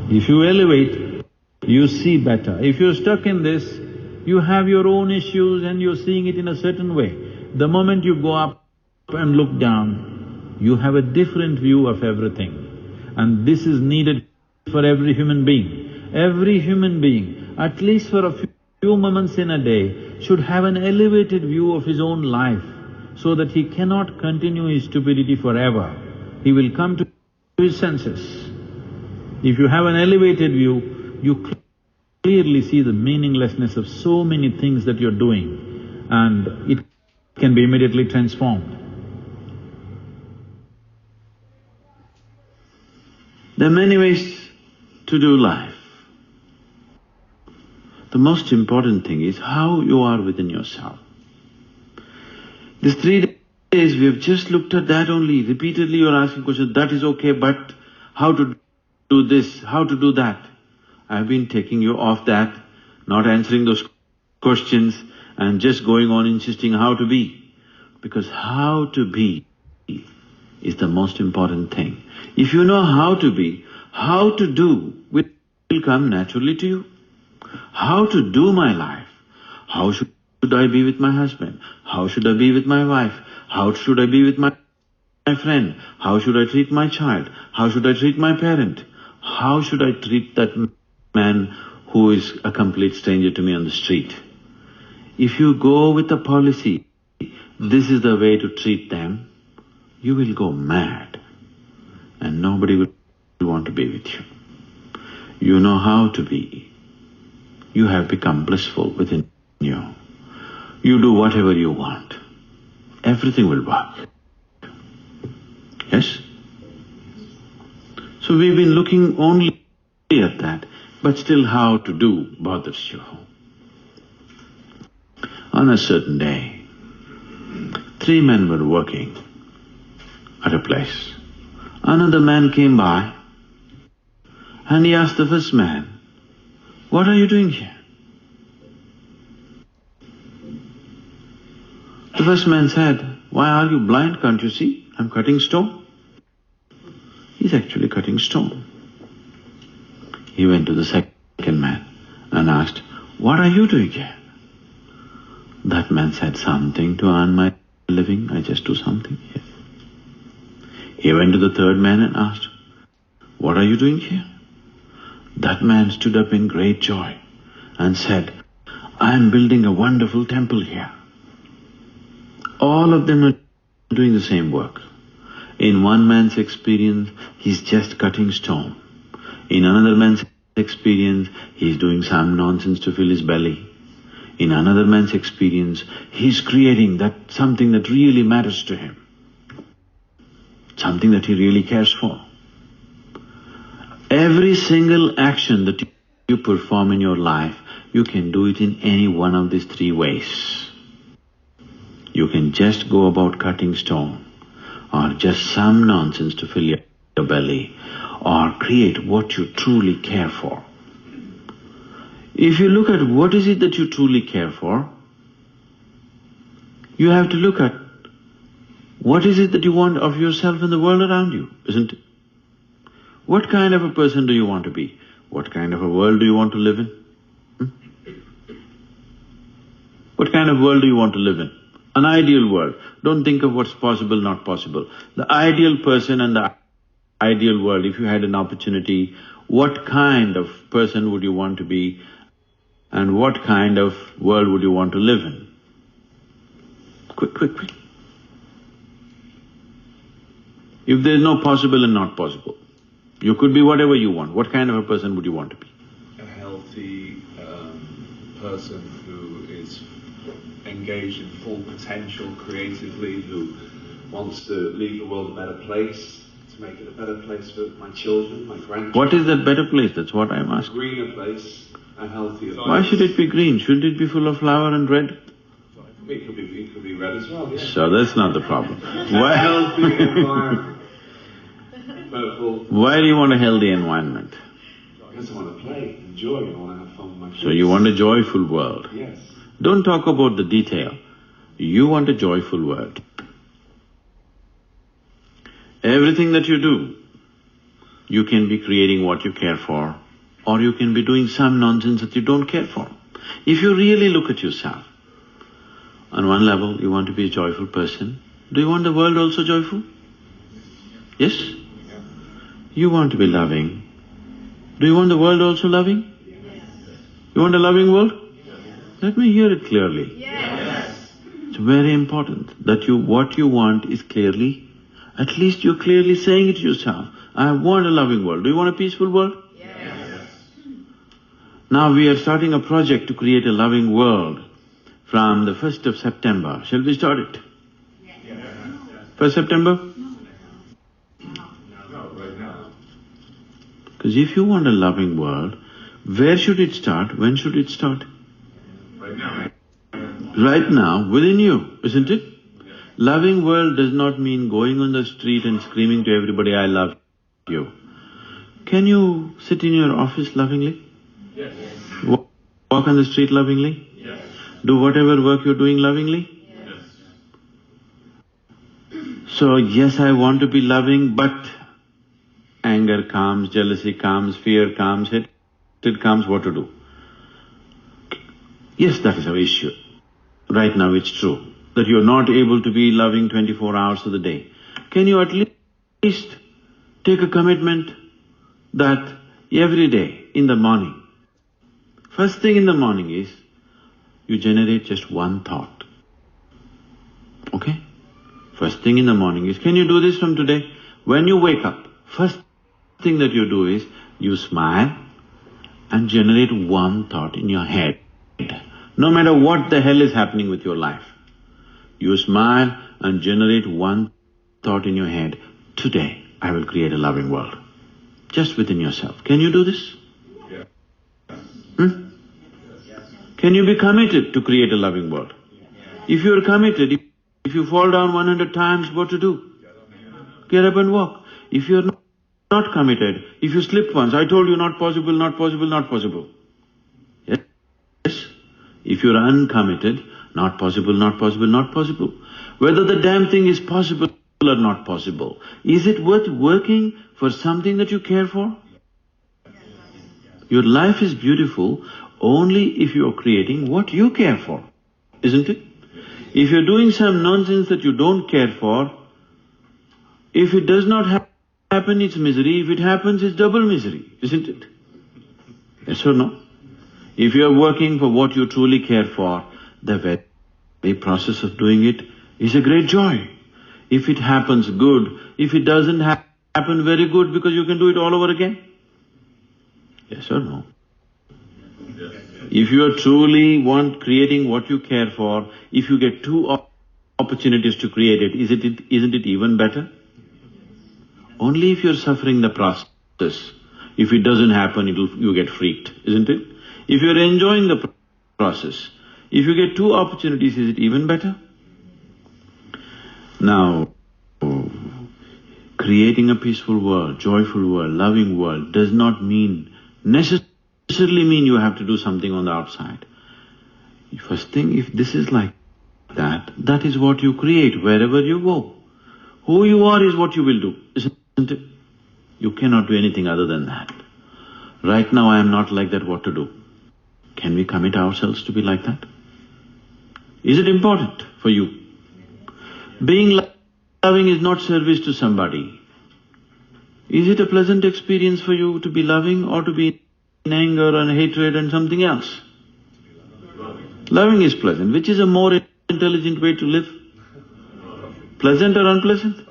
If you elevate, you see better. If you're stuck in this, you have your own issues and you're seeing it in a certain way. The moment you go up and look down, you have a different view of everything. And this is needed for every human being. Every human being, at least for a few moments in a day, should have an elevated view of his own life, so that he cannot continue his stupidity forever. He will come to his senses. If you have an elevated view, you clearly see the meaninglessness of so many things that you're doing, and it can be immediately transformed. There are many ways to do life. The most important thing is how you are within yourself. These 3 days we have just looked at that only. Repeatedly you are asking questions, that is okay, but how to do this, how to do that. I've been taking you off that, not answering those questions and just going on insisting how to be. Because how to be is the most important thing. If you know how to be, how to do will come naturally to you. How to do my life? How should I be with my husband? How should I be with my wife? How should I be with my my friend? How should I treat my child? How should I treat my parent? How should I treat that man who is a complete stranger to me on the street? If you go with a policy, this is the way to treat them, you will go mad and nobody will want to be with you. You know how to be. You have become blissful within you. You do whatever you want. Everything will work. Yes? So we've been looking only at that, but still how to do bothers you. On a certain day, 3 men were working at a place. Another man came by and he asked the first man, "What are you doing here?" The first man said, "Why are you blind? Can't you see? I'm cutting stone." He's actually cutting stone. He went to the second man and asked, "What are you doing here?" That man said, "Something to earn my living, I just do something." Yes. He went to the third man and asked, "What are you doing here?" That man stood up in great joy and said, "I am building a wonderful temple here." All of them are doing the same work. In one man's experience, he's just cutting stone. In another man's experience, he's doing some nonsense to fill his belly. In another man's experience, he's creating that something that really matters to him, something that he really cares for. Every single action that you perform in your life, you can do it in any one of these 3 ways. You can just go about cutting stone, or just some nonsense to fill your belly, or create what you truly care for. If you look at what is it that you truly care for, you have to look at what is it that you want of yourself and the world around you, isn't it? What kind of a person do you want to be? What kind of a world do you want to live in? What kind of world do you want to live in? An ideal world. Don't think of what's possible, not possible. The ideal person and the ideal world, if you had an opportunity, what kind of person would you want to be and what kind of world would you want to live in? Quick. If there's no possible and not possible, you could be whatever you want. What kind of a person would you want to be? A healthy person who is engaged in full potential creatively, who wants to leave the world a better place, to make it a better place for my children, my grandchildren. What is that better place? That's what I'm asking. A greener place, a healthier place. Why should it be green? Shouldn't it be full of flower and red? It could be red as well, yes. So that's not the problem. A healthy environment. Why do you want a healthy environment? Because I want to play, enjoy, I want to have fun with my kids. So you want a joyful world. Yes. Don't talk about the detail. You want a joyful world. Everything that you do, you can be creating what you care for, or you can be doing some nonsense that you don't care for. If you really look at yourself, on one level you want to be a joyful person. Do you want the world also joyful? Yes? You want to be loving. Do you want the world also loving? Yes. You want a loving world? Yes. Let me hear it clearly. Yes. It's very important that what you want is clearly, at least you're clearly saying it to yourself. I want a loving world. Do you want a peaceful world? Yes. Now we are starting a project to create a loving world from the 1st of September. Shall we start it? Yes. 1st September? No, right now. Because if you want a loving world, where should it start? When should it start? Right now. Right now, within you, isn't it? Loving world does not mean going on the street and screaming to everybody, "I love you." Can you sit in your office lovingly? Yes. Walk on the street lovingly? Yes. Do whatever work you're doing lovingly? Yes. So, yes, I want to be loving, but anger comes, jealousy comes, fear comes, hatred comes, what to do? Yes, that is our issue. Right now it's true that you're not able to be loving 24 hours of the day. Can you at least take a commitment that every day in the morning, first thing in the morning is, you generate just one thought, okay? First thing in the morning is, can you do this from today? When you wake up, first thing that you do is, you smile and generate one thought in your head. No matter what the hell is happening with your life, you smile and generate one thought in your head, today I will create a loving world. Just within yourself. Can you do this? Yeah. Can you be committed to create a loving world? If you are committed, if you fall down 100 times, what to do? Get up and walk. If you are not committed, if you slip once, I told you not possible, not possible, not possible. Yes? If you are uncommitted, not possible, not possible, not possible. Whether the damn thing is possible or not possible, is it worth working for something that you care for? Your life is beautiful only if you are creating what you care for, isn't it? If you're doing some nonsense that you don't care for, if it does not happen, it's misery. If it happens, it's double misery, isn't it? Yes or no? If you're working for what you truly care for, the very process of doing it is a great joy. If it happens, good. If it doesn't happen, very good, because you can do it all over again. Yes or no? If you are truly creating what you care for, if you get two opportunities to create it, isn't it even better? Only if you're suffering the process. If it doesn't happen, you get freaked, isn't it? If you're enjoying the process, if you get two opportunities, is it even better? Now, creating a peaceful world, joyful world, loving world does not necessarily mean you have to do something on the outside. First thing, if this is like that, that is what you create wherever you go. Who you are is what you will do, isn't it? You cannot do anything other than that. Right now I am not like that, what to do? Can we commit ourselves to be like that? Is it important for you? Being loving is not service to somebody. Is it a pleasant experience for you to be loving or to be in anger and hatred and something else? Loving is pleasant. Which is a more intelligent way to live? Pleasant or unpleasant?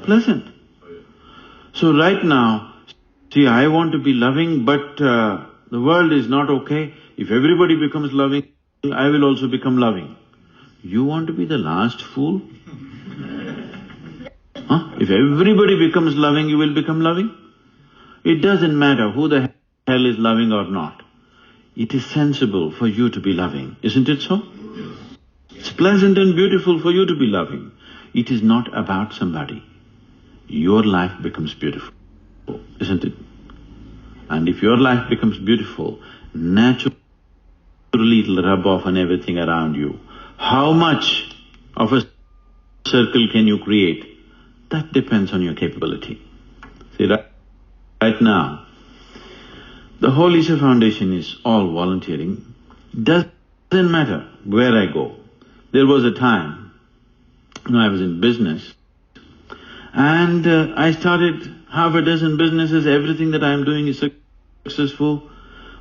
Pleasant. So right now, see, I want to be loving, but the world is not okay. If everybody becomes loving, I will also become loving. You want to be the last fool? If everybody becomes loving, you will become loving? It doesn't matter who the hell is loving or not. It is sensible for you to be loving, isn't it so? It's pleasant and beautiful for you to be loving. It is not about somebody. Your life becomes beautiful, isn't it? And if your life becomes beautiful, naturally it'll rub off on everything around you. How much of a circle can you create? That depends on your capability. See, right now, the whole IE7 Foundation is all volunteering. Doesn't matter where I go. There was a time, I was in business, and I started half a dozen businesses, everything that I am doing is successful.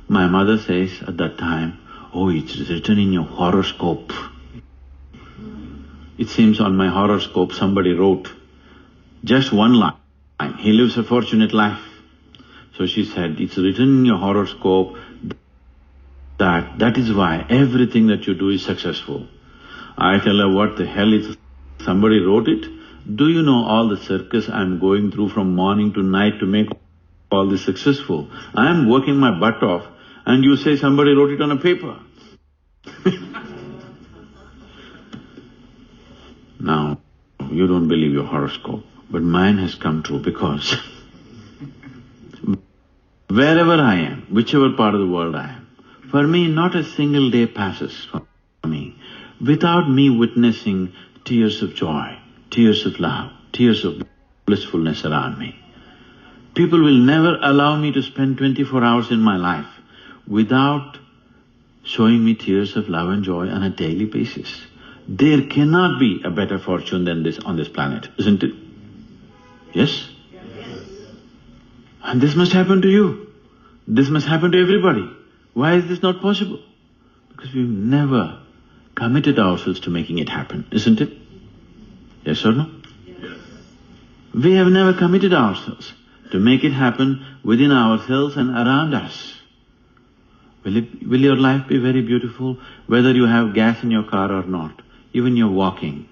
My mother says at that time, oh, it's written in your horoscope. It seems on my horoscope somebody wrote just one line, he lives a fortunate life. So she said, it's written in your horoscope that is why everything that you do is successful. I tell her, what the hell is, somebody wrote it? Do you know all the circus I'm going through from morning to night to make all this successful? I am working my butt off and you say somebody wrote it on a paper. Now, you don't believe your horoscope, but mine has come true because wherever I am, whichever part of the world I am, for me not a single day passes for me without me witnessing tears of joy, tears of love, tears of blissfulness around me. People will never allow me to spend 24 hours in my life without showing me tears of love and joy on a daily basis. There cannot be a better fortune than this on this planet, isn't it? Yes? And this must happen to you. This must happen to everybody. Why is this not possible? Because we've never committed ourselves to making it happen, isn't it? Yes or no? Yes. We have never committed ourselves to make it happen within ourselves and around us. Will your life be very beautiful whether you have gas in your car or not? Even you're walking.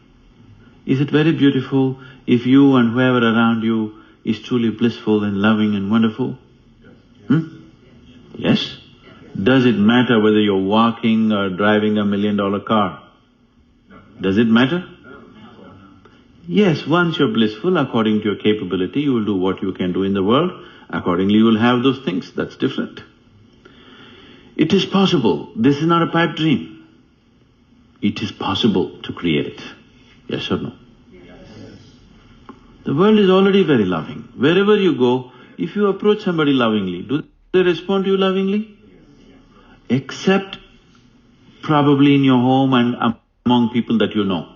Is it very beautiful if you and whoever around you is truly blissful and loving and wonderful? Yes? Does it matter whether you're walking or driving a $1 million car? Does it matter? Yes, once you're blissful, according to your capability, you will do what you can do in the world. Accordingly, you will have those things. That's different. It is possible. This is not a pipe dream. It is possible to create it. Yes or no? Yes. The world is already very loving. Wherever you go, if you approach somebody lovingly, do they respond to you lovingly? Except probably in your home and among people that you know.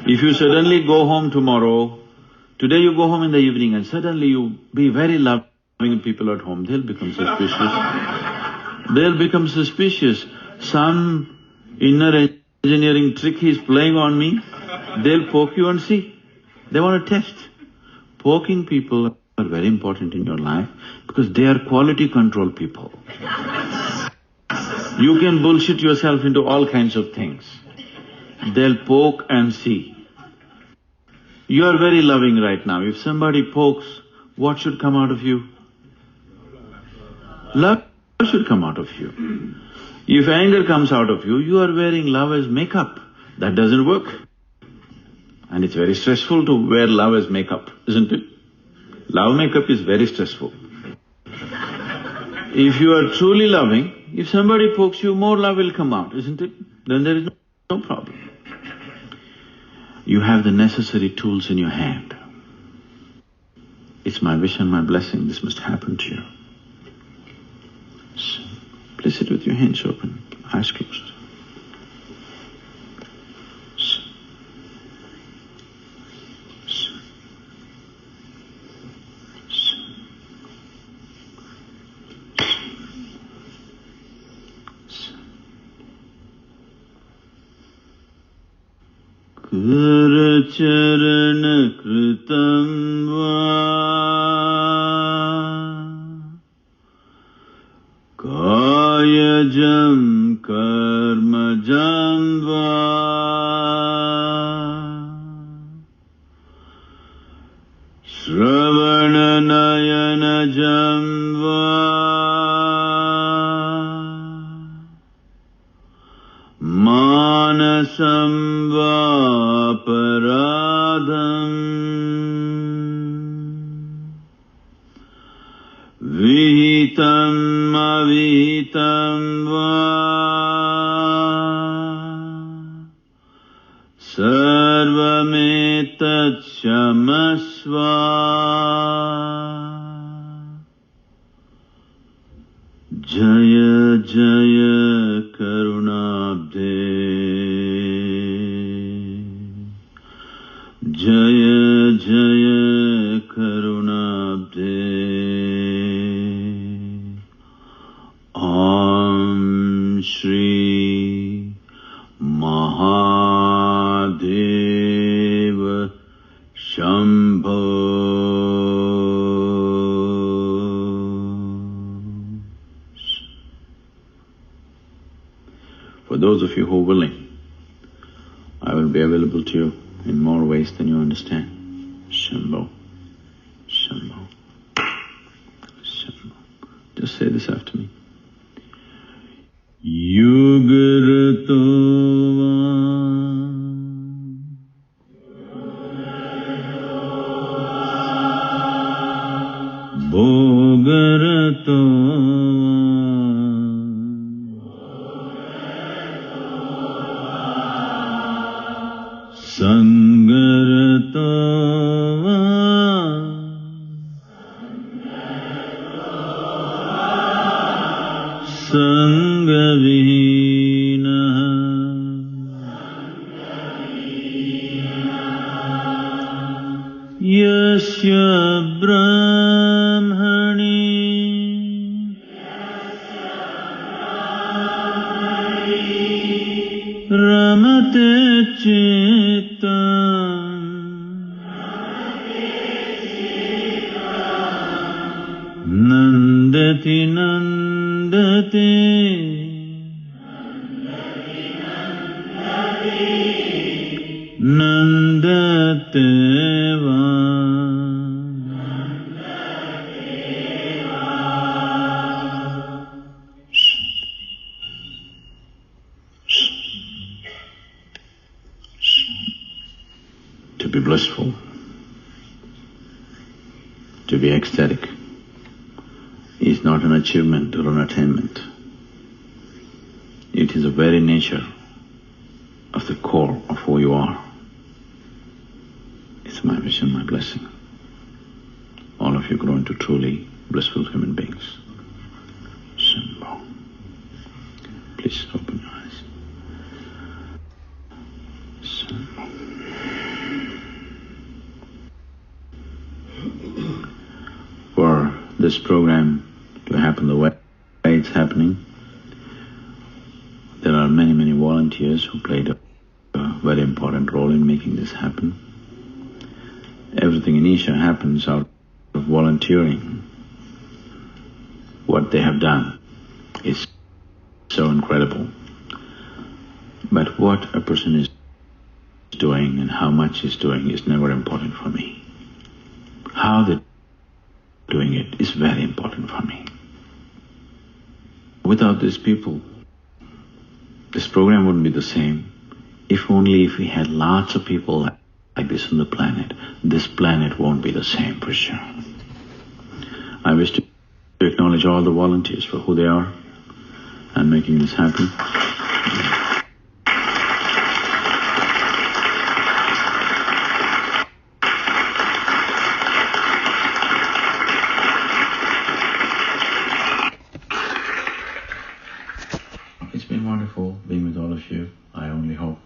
If you suddenly go home tomorrow, today you go home in the evening and suddenly you be very loving people at home, they'll become suspicious. They'll become suspicious. Some inner engineering trick he's playing on me, they'll poke you and see. They want to test. Poking people are very important in your life because they are quality control people. You can bullshit yourself into all kinds of things. They'll poke and see. You are very loving right now. If somebody pokes, what should come out of you? Love should come out of you. If anger comes out of you, you are wearing love as makeup. That doesn't work. And it's very stressful to wear love as makeup, isn't it? Love makeup is very stressful. If you are truly loving, if somebody pokes you, more love will come out, isn't it? Then there is no problem. You have the necessary tools in your hand. It's my wish and my blessing this must happen to you. So, please sit with your hands open, eyes closed. So, so, so. Kara-charan kritam va kayajam karmajam va shravana-nayanajam va manasam va paradham vihitam avihitam va sarvametat shamasva jaya jaya karunabde jaya jaya karunabde Om Shri Mahadeva Shambho. For those of you who are willing, I will be available to you in more ways than you understand. Shambho, Shambho, Shambho. Just say this after me. Yugarto Bhogarato Sangarato Sangavihina Yasya Brahmani Ramate Chitam Nandati Nandate Nandateva To be blissful, to be ecstatic, is not an achievement or an attainment. It is the very nature of the core of who you are. It's my wish and my blessing. All of you grow into truly blissful human beings. Shambho. Please open your eyes. Shambho. For this program to happen the way it's happening, there are many, many volunteers who played a very important role in making this happen. Everything in Isha happens out of volunteering. What they have done is so incredible. But what a person is doing and how much he's doing is never important for me. How they're doing it is very important for me. Without these people, this program wouldn't be the same. If only if we had lots of people like this on the planet, this planet won't be the same for sure. I wish to acknowledge all the volunteers for who they are and making this happen. It's been wonderful being with all of you. I only hope